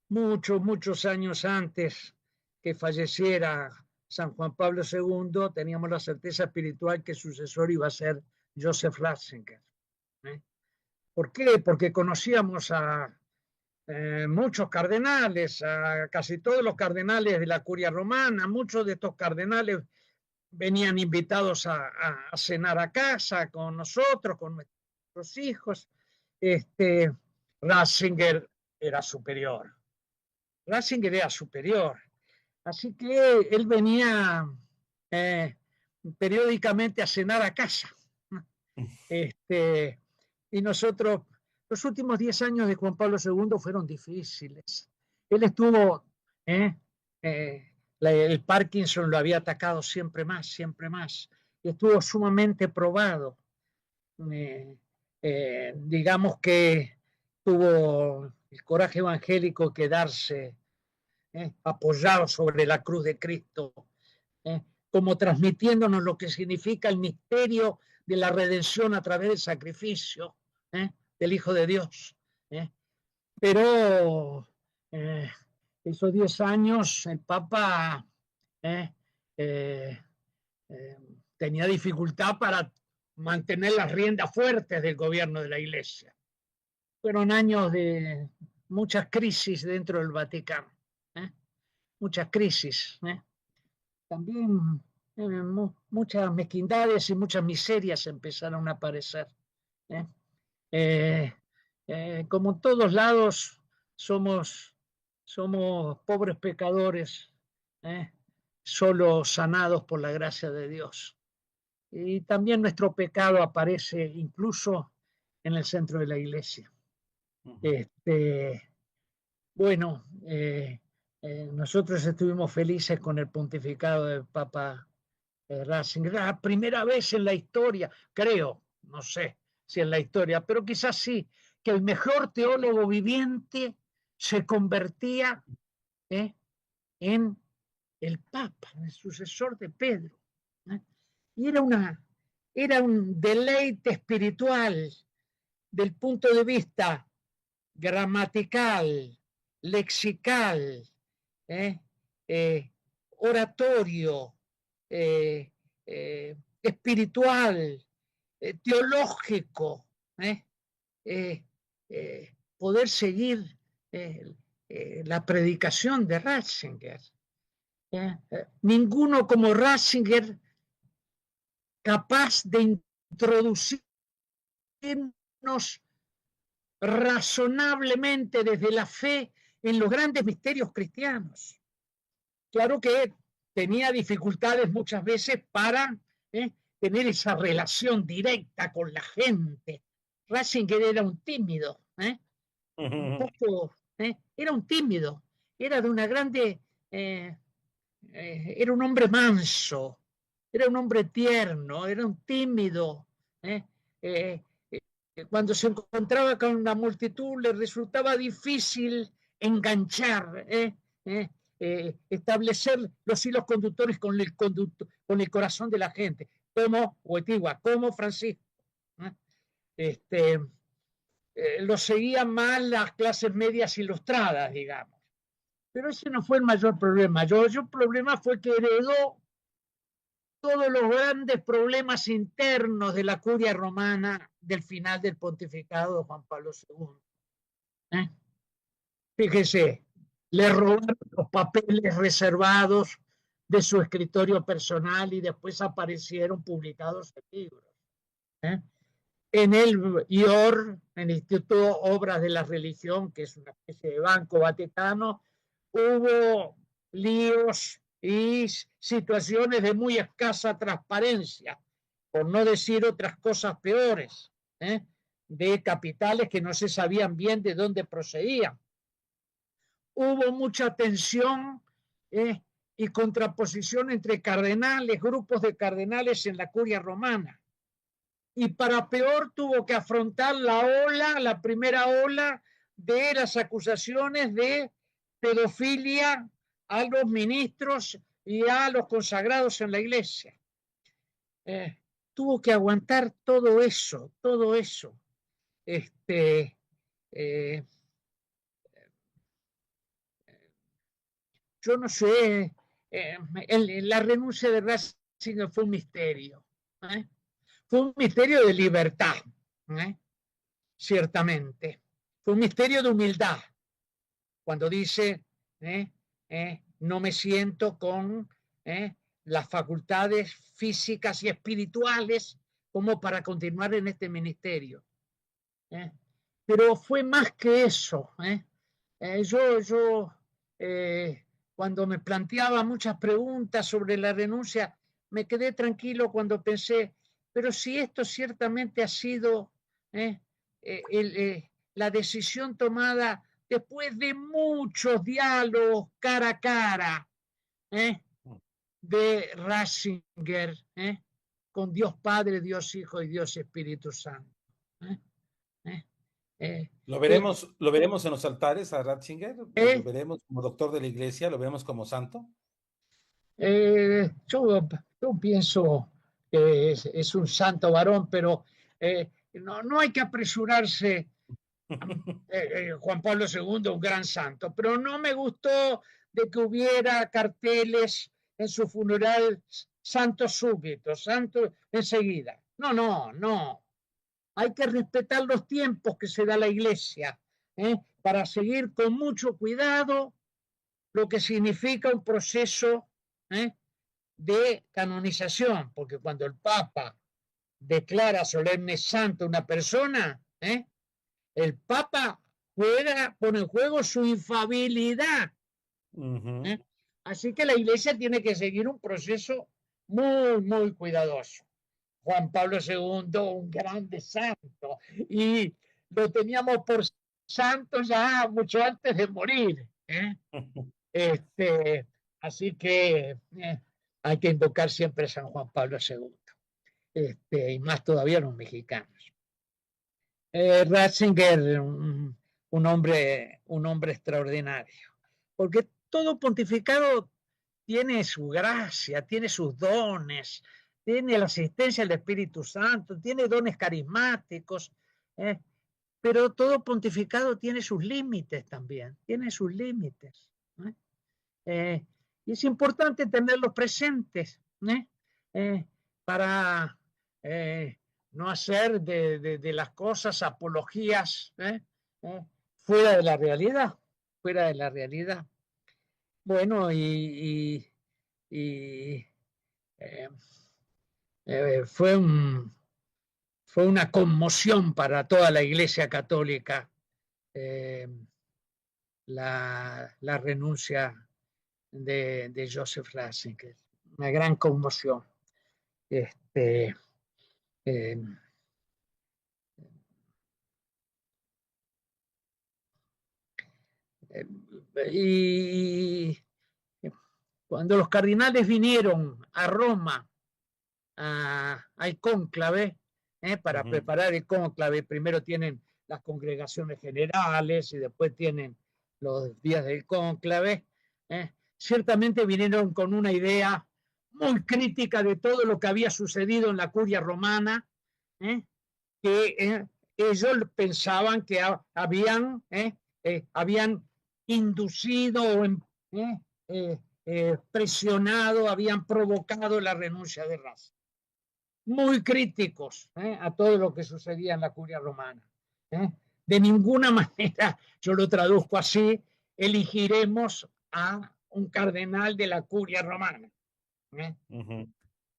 muchos años antes que falleciera San Juan Pablo II, teníamos la certeza espiritual que el sucesor iba a ser Joseph Ratzinger. ¿Por qué? Porque conocíamos a muchos cardenales, a casi todos los cardenales de la curia romana. Muchos de estos cardenales venían invitados a cenar a casa con nosotros, con nuestros hijos. Ratzinger era superior. Ratzinger era superior. Así que él venía periódicamente a cenar a casa. Y nosotros, los últimos 10 años de Juan Pablo II fueron difíciles. Él estuvo, el Parkinson lo había atacado siempre más, y estuvo sumamente probado. Digamos que tuvo el coraje evangélico que darse apoyado sobre la cruz de Cristo, como transmitiéndonos lo que significa el misterio de la redención a través del sacrificio del Hijo de Dios. Pero esos 10 años el Papa tenía dificultad para mantener las riendas fuertes del gobierno de la Iglesia. Fueron años de muchas crisis dentro del Vaticano. Muchas crisis. También muchas mezquindades y muchas miserias empezaron a aparecer. Como en todos lados, somos pobres pecadores, solo sanados por la gracia de Dios. Y también nuestro pecado aparece incluso en el centro de la Iglesia. Bueno, nosotros estuvimos felices con el pontificado del Papa Ratzinger. La primera vez en la historia, creo, no sé si en la historia, pero quizás sí, que el mejor teólogo viviente se convertía en el Papa, en el sucesor de Pedro. Y era un deleite espiritual del punto de vista gramatical, lexical, oratorio, espiritual, teológico, poder seguir la predicación de Ratzinger. Ninguno como Ratzinger capaz de introducirnos razonablemente desde la fe en los grandes misterios cristianos. Claro que tenía dificultades muchas veces para tener esa relación directa con la gente. Ratzinger era un tímido, un poco, era un tímido, era de una grande, era un hombre manso, era un hombre tierno, era un tímido. Cuando se encontraba con una multitud le resultaba difícil enganchar, establecer los hilos conductores con el corazón de la gente, como Wojtyła, como Francisco. Lo seguían más las clases medias ilustradas, digamos. Pero ese no fue el mayor problema. El mayor problema fue que heredó todos los grandes problemas internos de la curia romana del final del pontificado de Juan Pablo II. Fíjese, le robaron los papeles reservados de su escritorio personal y después aparecieron publicados en libros. En el IOR, en el Instituto Obras de la Religión, que es una especie de banco vaticano, hubo líos y situaciones de muy escasa transparencia, por no decir otras cosas peores, de capitales que no se sabían bien de dónde procedían. Hubo mucha tensión y contraposición entre cardenales, grupos de cardenales en la curia romana. Y para peor tuvo que afrontar la primera ola de las acusaciones de pedofilia a los ministros y a los consagrados en la iglesia. Tuvo que aguantar todo eso. yo no sé, la renuncia de Ratzinger fue un misterio. Fue un misterio de libertad, ciertamente. Fue un misterio de humildad, cuando dice, no me siento con las facultades físicas y espirituales como para continuar en este ministerio. Pero fue más que eso. Yo cuando me planteaba muchas preguntas sobre la renuncia, me quedé tranquilo cuando pensé, pero si esto ciertamente ha sido la decisión tomada después de muchos diálogos cara a cara de Ratzinger con Dios Padre, Dios Hijo y Dios Espíritu Santo. Lo veremos en los altares a Ratzinger, lo veremos como doctor de la iglesia, lo veremos como santo. Yo pienso que es un santo varón, pero no hay que apresurarse. Juan Pablo II, un gran santo, pero no me gustó de que hubiera carteles en su funeral, santos súbitos, santos enseguida. No. Hay que respetar los tiempos que se da la iglesia, para seguir con mucho cuidado lo que significa un proceso de canonización, porque cuando el Papa declara solemne santo a una persona, el Papa pone en juego su infalibilidad. Así que la iglesia tiene que seguir un proceso muy cuidadoso. Juan Pablo II, un grande santo, y lo teníamos por santo ya mucho antes de morir. Así que hay que invocar siempre a San Juan Pablo II, y más todavía los mexicanos. Ratzinger, un hombre extraordinario, porque todo pontificado tiene su gracia, tiene sus dones, tiene la asistencia del Espíritu Santo, tiene dones carismáticos, pero todo pontificado tiene sus límites también, tiene sus límites. Y es importante tenerlos presentes para no hacer de las cosas apologías fuera de la realidad, Bueno, fue una conmoción para toda la Iglesia Católica la renuncia de Joseph Ratzinger, una gran conmoción. Y cuando los cardinales vinieron a Roma al cónclave, para preparar el cónclave, primero tienen las congregaciones generales y después tienen los días del cónclave, ciertamente vinieron con una idea muy crítica de todo lo que había sucedido en la curia romana, que ellos pensaban que habían inducido o presionado, habían provocado la renuncia de Ratzinger. Muy críticos a todo lo que sucedía en la curia romana. De ninguna manera, yo lo traduzco así, elegiremos a un cardenal de la curia romana.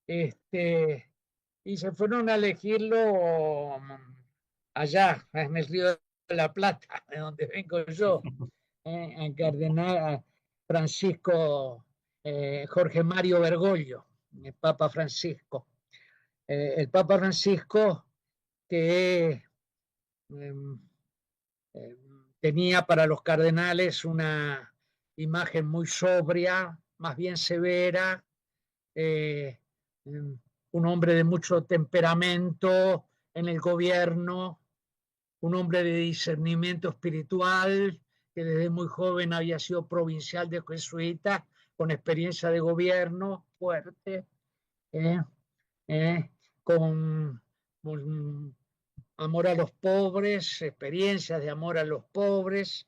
Y se fueron a elegirlo allá, en el Río de la Plata, de donde vengo yo, al cardenal Francisco Jorge Mario Bergoglio, el Papa Francisco. El Papa Francisco que tenía para los cardenales una imagen muy sobria, más bien severa, un hombre de mucho temperamento en el gobierno, un hombre de discernimiento espiritual, que desde muy joven había sido provincial de jesuita, con experiencia de gobierno fuerte, con amor a los pobres, experiencias de amor a los pobres,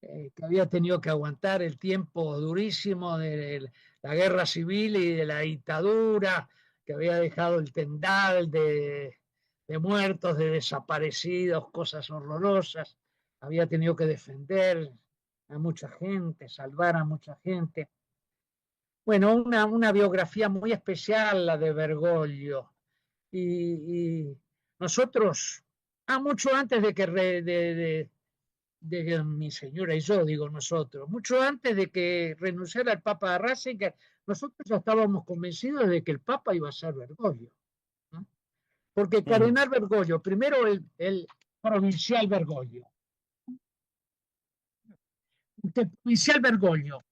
que había tenido que aguantar el tiempo durísimo de la guerra civil y de la dictadura, que había dejado el tendal de muertos, de desaparecidos, cosas horrorosas. Había tenido que defender a mucha gente, salvar a mucha gente. Bueno, una biografía muy especial, la de Bergoglio. Y nosotros, mucho antes de que de mi señora y yo, digo nosotros, mucho antes de que renunciara el Papa Ratzinger, nosotros ya estábamos convencidos de que el Papa iba a ser Bergoglio, ¿no? Porque el cardenal Bergoglio, primero el provincial Bergoglio, el provincial Bergoglio,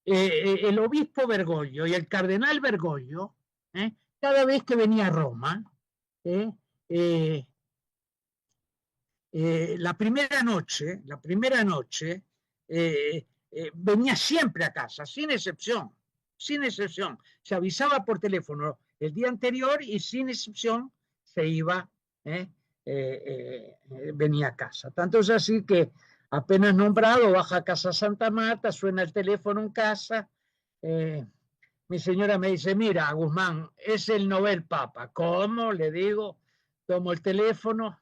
el obispo Bergoglio y el cardenal Bergoglio, cada vez que venía a Roma, la primera noche venía siempre a casa, sin excepción. Se avisaba por teléfono el día anterior y sin excepción se iba, venía a casa. Tanto es así que apenas nombrado, baja a Casa Santa Marta, suena el teléfono en casa. Mi señora me dice, mira, Guzmán, es el Nobel Papa. ¿Cómo? Le digo, tomo el teléfono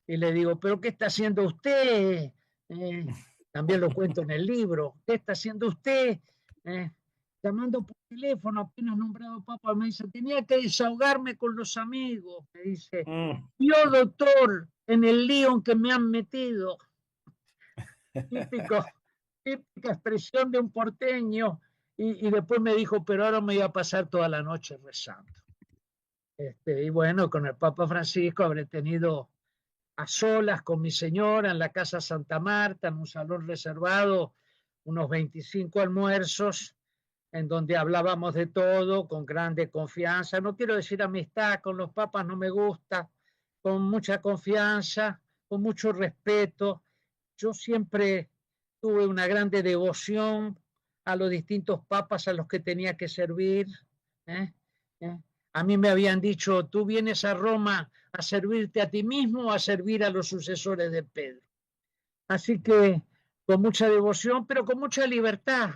y le digo, ¿pero qué está haciendo usted? También lo cuento en el libro. ¿Qué está haciendo usted? Llamando por teléfono, apenas nombrado Papa, me dice, tenía que desahogarme con los amigos. Me dice, yo, doctor, en el lío en que me han metido. Típica expresión de un porteño. Y después me dijo, pero ahora me iba a pasar toda la noche rezando. Y bueno, con el Papa Francisco habré tenido a solas con mi señora en la Casa Santa Marta, en un salón reservado, unos 25 almuerzos, en donde hablábamos de todo, con grande confianza. No quiero decir amistad, con los papas no me gusta, con mucha confianza, con mucho respeto. Yo siempre tuve una grande devoción a los distintos papas a los que tenía que servir. A mí me habían dicho, tú vienes a Roma a servirte a ti mismo o a servir a los sucesores de Pedro. Así que con mucha devoción, pero con mucha libertad,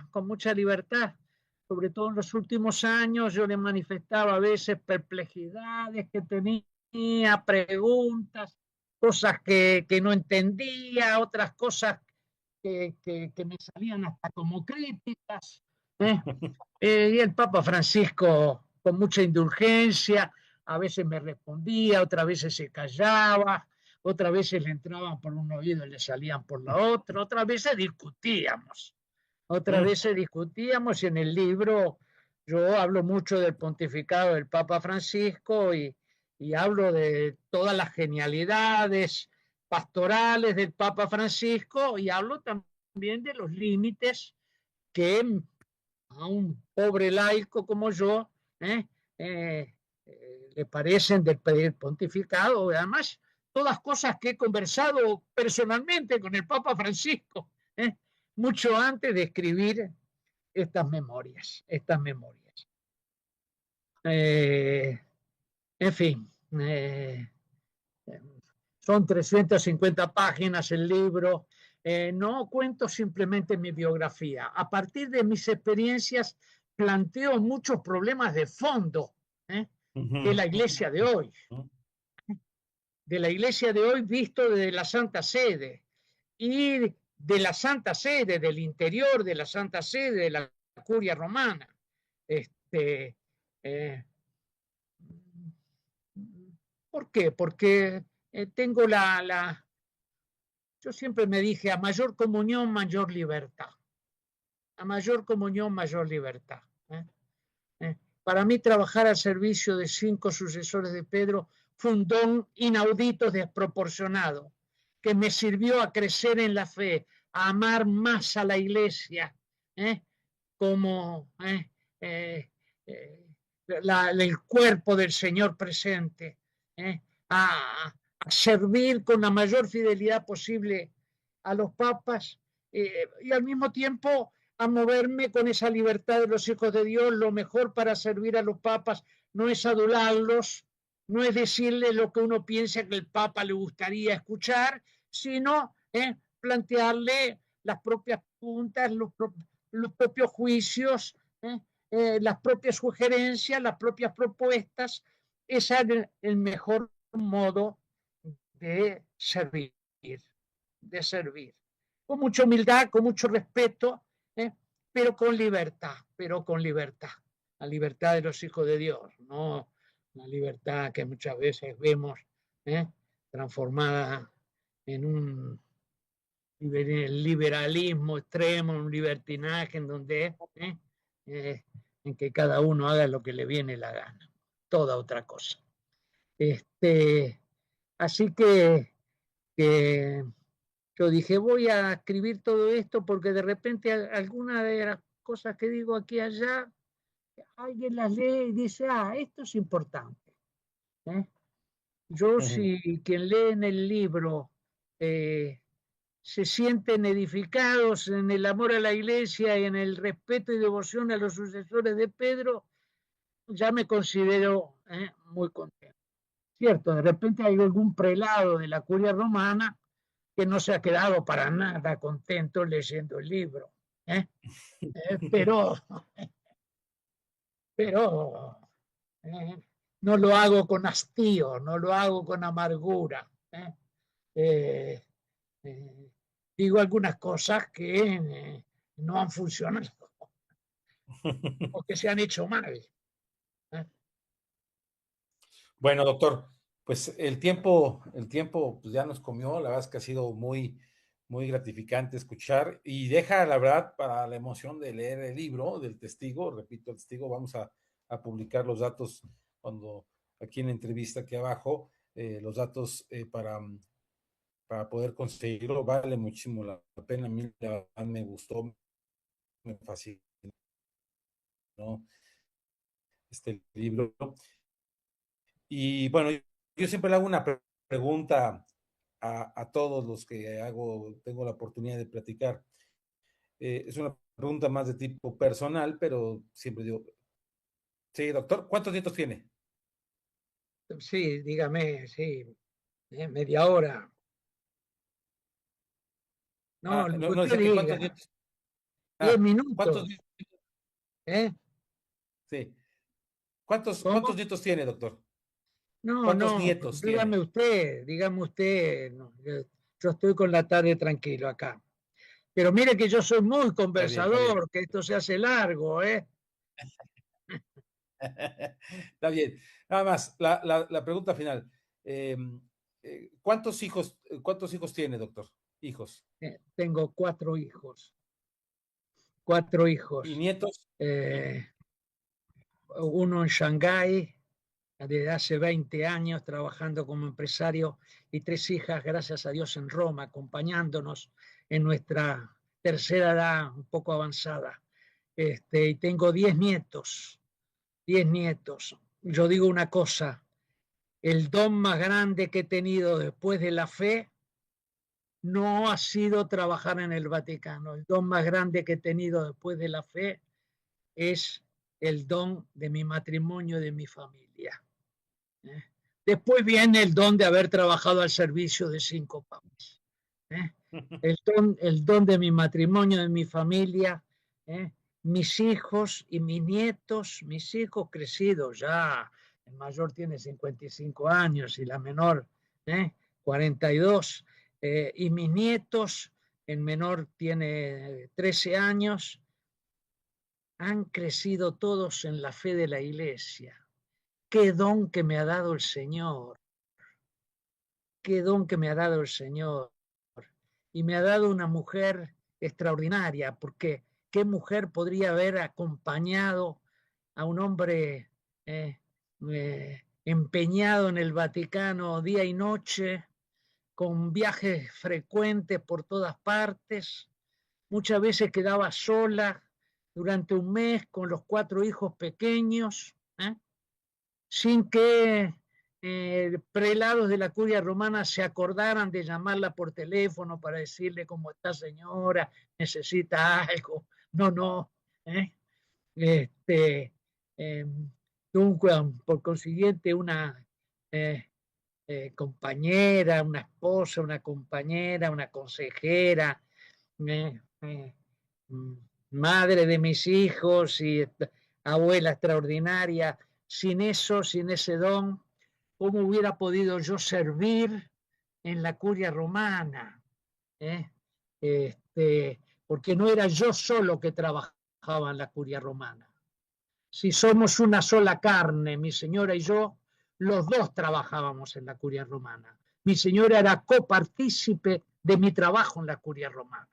sobre todo en los últimos años yo le manifestaba a veces perplejidades que tenía, preguntas, cosas que no entendía, otras cosas que me salían hasta como críticas. Y el Papa Francisco, con mucha indulgencia, a veces me respondía, otras veces se callaba, otras veces le entraban por un oído y le salían por la otra, otras veces discutíamos y en el libro yo hablo mucho del pontificado del Papa Francisco y hablo de todas las genialidades pastorales del Papa Francisco y hablo también de los límites que a un pobre laico como yo le parecen del pontificado. Además, todas cosas que he conversado personalmente con el Papa Francisco, mucho antes de escribir estas memorias. En fin, son 350 páginas el libro. No cuento simplemente mi biografía. A partir de mis experiencias planteo muchos problemas de fondo de la iglesia de hoy. De la iglesia de hoy visto desde la Santa Sede y de la Santa Sede, del interior de la Santa Sede, de la Curia Romana. ¿Por qué? Porque tengo yo siempre me dije, a mayor comunión, mayor libertad. A mayor comunión, mayor libertad. Para mí, trabajar al servicio de 5 sucesores de Pedro fue un don inaudito, desproporcionado, que me sirvió a crecer en la fe, a amar más a la iglesia, como el cuerpo del Señor presente, a servir con la mayor fidelidad posible a los papas y al mismo tiempo a moverme con esa libertad de los hijos de Dios. Lo mejor para servir a los papas no es adularlos, no es decirle lo que uno piensa que el papa le gustaría escuchar, sino plantearle las propias puntas, los propios juicios, las propias sugerencias, las propias propuestas. Ese es el mejor modo de servir, con mucha humildad, con mucho respeto, pero con libertad, la libertad de los hijos de Dios, no la libertad que muchas veces vemos transformada en un liberalismo extremo, un libertinaje en donde en que cada uno haga lo que le viene la gana, toda otra cosa. Así que yo dije, voy a escribir todo esto porque de repente alguna de las cosas que digo aquí y allá, alguien las lee y dice, esto es importante. Yo, si quien lee en el libro se sienten edificados en el amor a la iglesia y en el respeto y devoción a los sucesores de Pedro, ya me considero muy contento. Cierto, de repente hay algún prelado de la curia romana que no se ha quedado para nada contento leyendo el libro, pero no lo hago con hastío, no lo hago con amargura. Digo algunas cosas que no han funcionado o que se han hecho mal. Bueno, doctor, pues el tiempo pues ya nos comió. La verdad es que ha sido muy, muy gratificante escuchar y deja, la verdad, para la emoción de leer el libro del testigo. Repito, el testigo, vamos a publicar los datos cuando aquí en la entrevista aquí abajo, los datos para poder conseguirlo. Vale muchísimo la pena. A mí la verdad me gustó, me fascinó este libro. Y bueno, yo siempre le hago una pregunta a todos los que tengo la oportunidad de platicar. Es una pregunta más de tipo personal, pero siempre digo, sí, doctor, ¿cuántos nietos tiene? Sí, dígame, sí, media hora. No, lo que no usted decía que diga. cuántos nietos. 10 minutos. ¿Cuántos? Sí. ¿Cuántos nietos tiene, doctor? No, ¿Cuántos nietos dígame usted. No, yo estoy con la tarde tranquilo acá. Pero mire que yo soy muy conversador, está bien. que esto se hace largo, Está bien. Nada más, la pregunta final. ¿Cuántos hijos tiene, doctor? Hijos. Tengo 4 hijos. ¿Y nietos? Uno en Shanghái, desde hace 20 años trabajando como empresario, y 3 hijas, gracias a Dios, en Roma, acompañándonos en nuestra tercera edad un poco avanzada. Y tengo 10 nietos. Yo digo una cosa, el don más grande que he tenido después de la fe no ha sido trabajar en el Vaticano. El don más grande que he tenido después de la fe es el don de mi matrimonio, de mi familia. Después viene el don de haber trabajado al servicio de 5 papas. El don de mi matrimonio, de mi familia, mis hijos y mis nietos, mis hijos crecidos ya, el mayor tiene 55 años y la menor 42, y mis nietos, el menor tiene 13 años, han crecido todos en la fe de la iglesia. Qué don que me ha dado el Señor. Qué don que me ha dado el Señor. Y me ha dado una mujer extraordinaria, porque qué mujer podría haber acompañado a un hombre empeñado en el Vaticano día y noche, con viajes frecuentes por todas partes. Muchas veces quedaba sola durante un mes con los 4 hijos pequeños, sin que prelados de la curia romana se acordaran de llamarla por teléfono para decirle cómo está, señora, necesita algo. No. Por consiguiente, una compañera, una esposa, una compañera, una consejera, madre de mis hijos y abuela extraordinaria. Sin eso, sin ese don, ¿cómo hubiera podido yo servir en la curia romana? Porque no era yo solo que trabajaba en la curia romana. Si somos una sola carne, mi señora y yo, los dos trabajábamos en la curia romana. Mi señora era copartícipe de mi trabajo en la curia romana.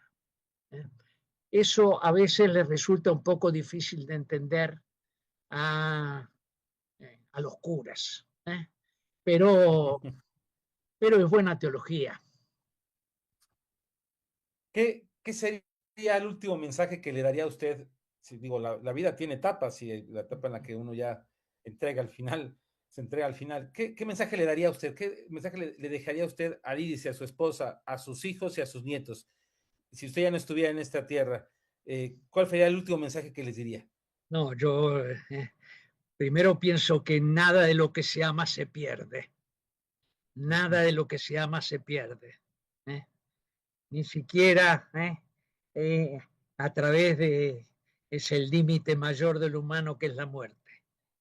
Eso a veces les resulta un poco difícil de entender a los curas, pero es buena teología. ¿Qué sería el último mensaje que le daría a usted? Si digo, la vida tiene etapas y la etapa en la que uno ya se entrega al final. ¿Qué mensaje le daría a usted? ¿Qué mensaje le dejaría a usted a Lidice, a su esposa, a sus hijos y a sus nietos? Si usted ya no estuviera en esta tierra, ¿cuál sería el último mensaje que les diría? No, yo primero pienso que nada de lo que se ama se pierde. Nada de lo que se ama se pierde. Ni siquiera a través de es el límite mayor del humano, que es la muerte.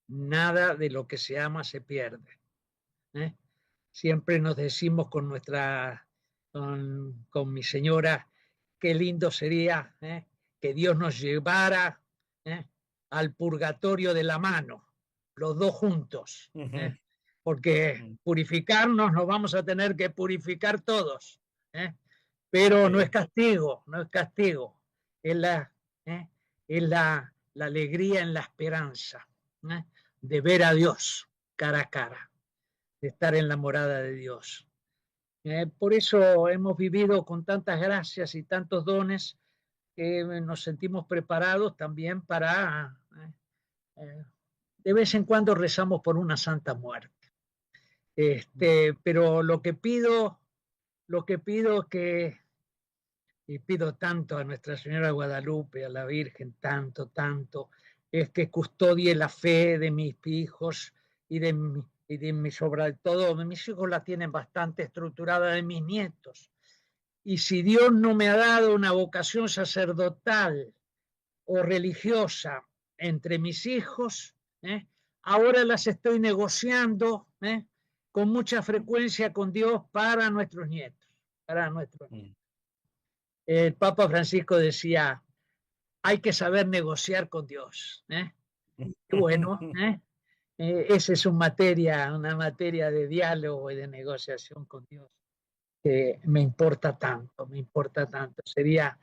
Nada de lo que se ama se pierde. Siempre nos decimos con mi señora, qué lindo sería que Dios nos llevara al purgatorio de la mano, los dos juntos. Porque purificarnos nos vamos a tener que purificar todos. Pero no es castigo, no es castigo. Es la alegría en la esperanza de ver a Dios cara a cara, de estar en la morada de Dios. Por eso hemos vivido con tantas gracias y tantos dones que nos sentimos preparados también para... de vez en cuando rezamos por una santa muerte. Pero lo que pido y pido tanto a Nuestra Señora de Guadalupe, a la Virgen, tanto, es que custodie la fe de mis hijos y de sobre todo, mis hijos la tienen bastante estructurada, de mis nietos. Y si Dios no me ha dado una vocación sacerdotal o religiosa entre mis hijos, ahora las estoy negociando con mucha frecuencia con Dios para nuestros nietos. El Papa Francisco decía, hay que saber negociar con Dios. Y bueno, esa es una materia de diálogo y de negociación con Dios que me importa tanto. Sería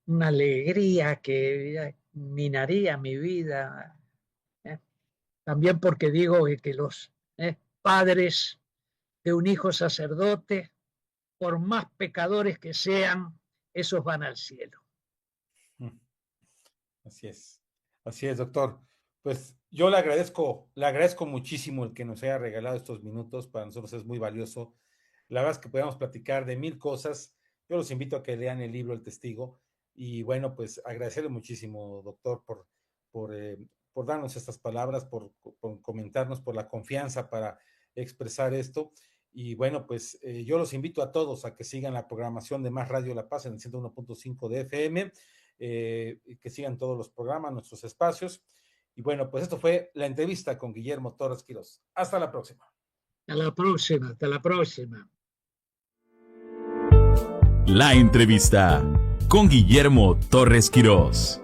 una alegría que minaría mi vida. También porque digo que los padres de un hijo sacerdote, por más pecadores que sean, esos van al cielo. Así es, doctor. Pues yo le agradezco muchísimo el que nos haya regalado estos minutos. Para nosotros es muy valioso. La verdad es que podemos platicar de 1000 cosas. Yo los invito a que lean el libro El Testigo. Y bueno, pues agradecerle muchísimo, doctor, por darnos estas palabras, por comentarnos, por la confianza para expresar esto. Y bueno, pues yo los invito a todos a que sigan la programación de Más Radio La Paz en el 101.5 de FM, que sigan todos los programas, nuestros espacios. Y bueno, pues esto fue la entrevista con Guillermo Torres Quirós. Hasta la próxima. Hasta la próxima. La entrevista con Guillermo Torres Quirós.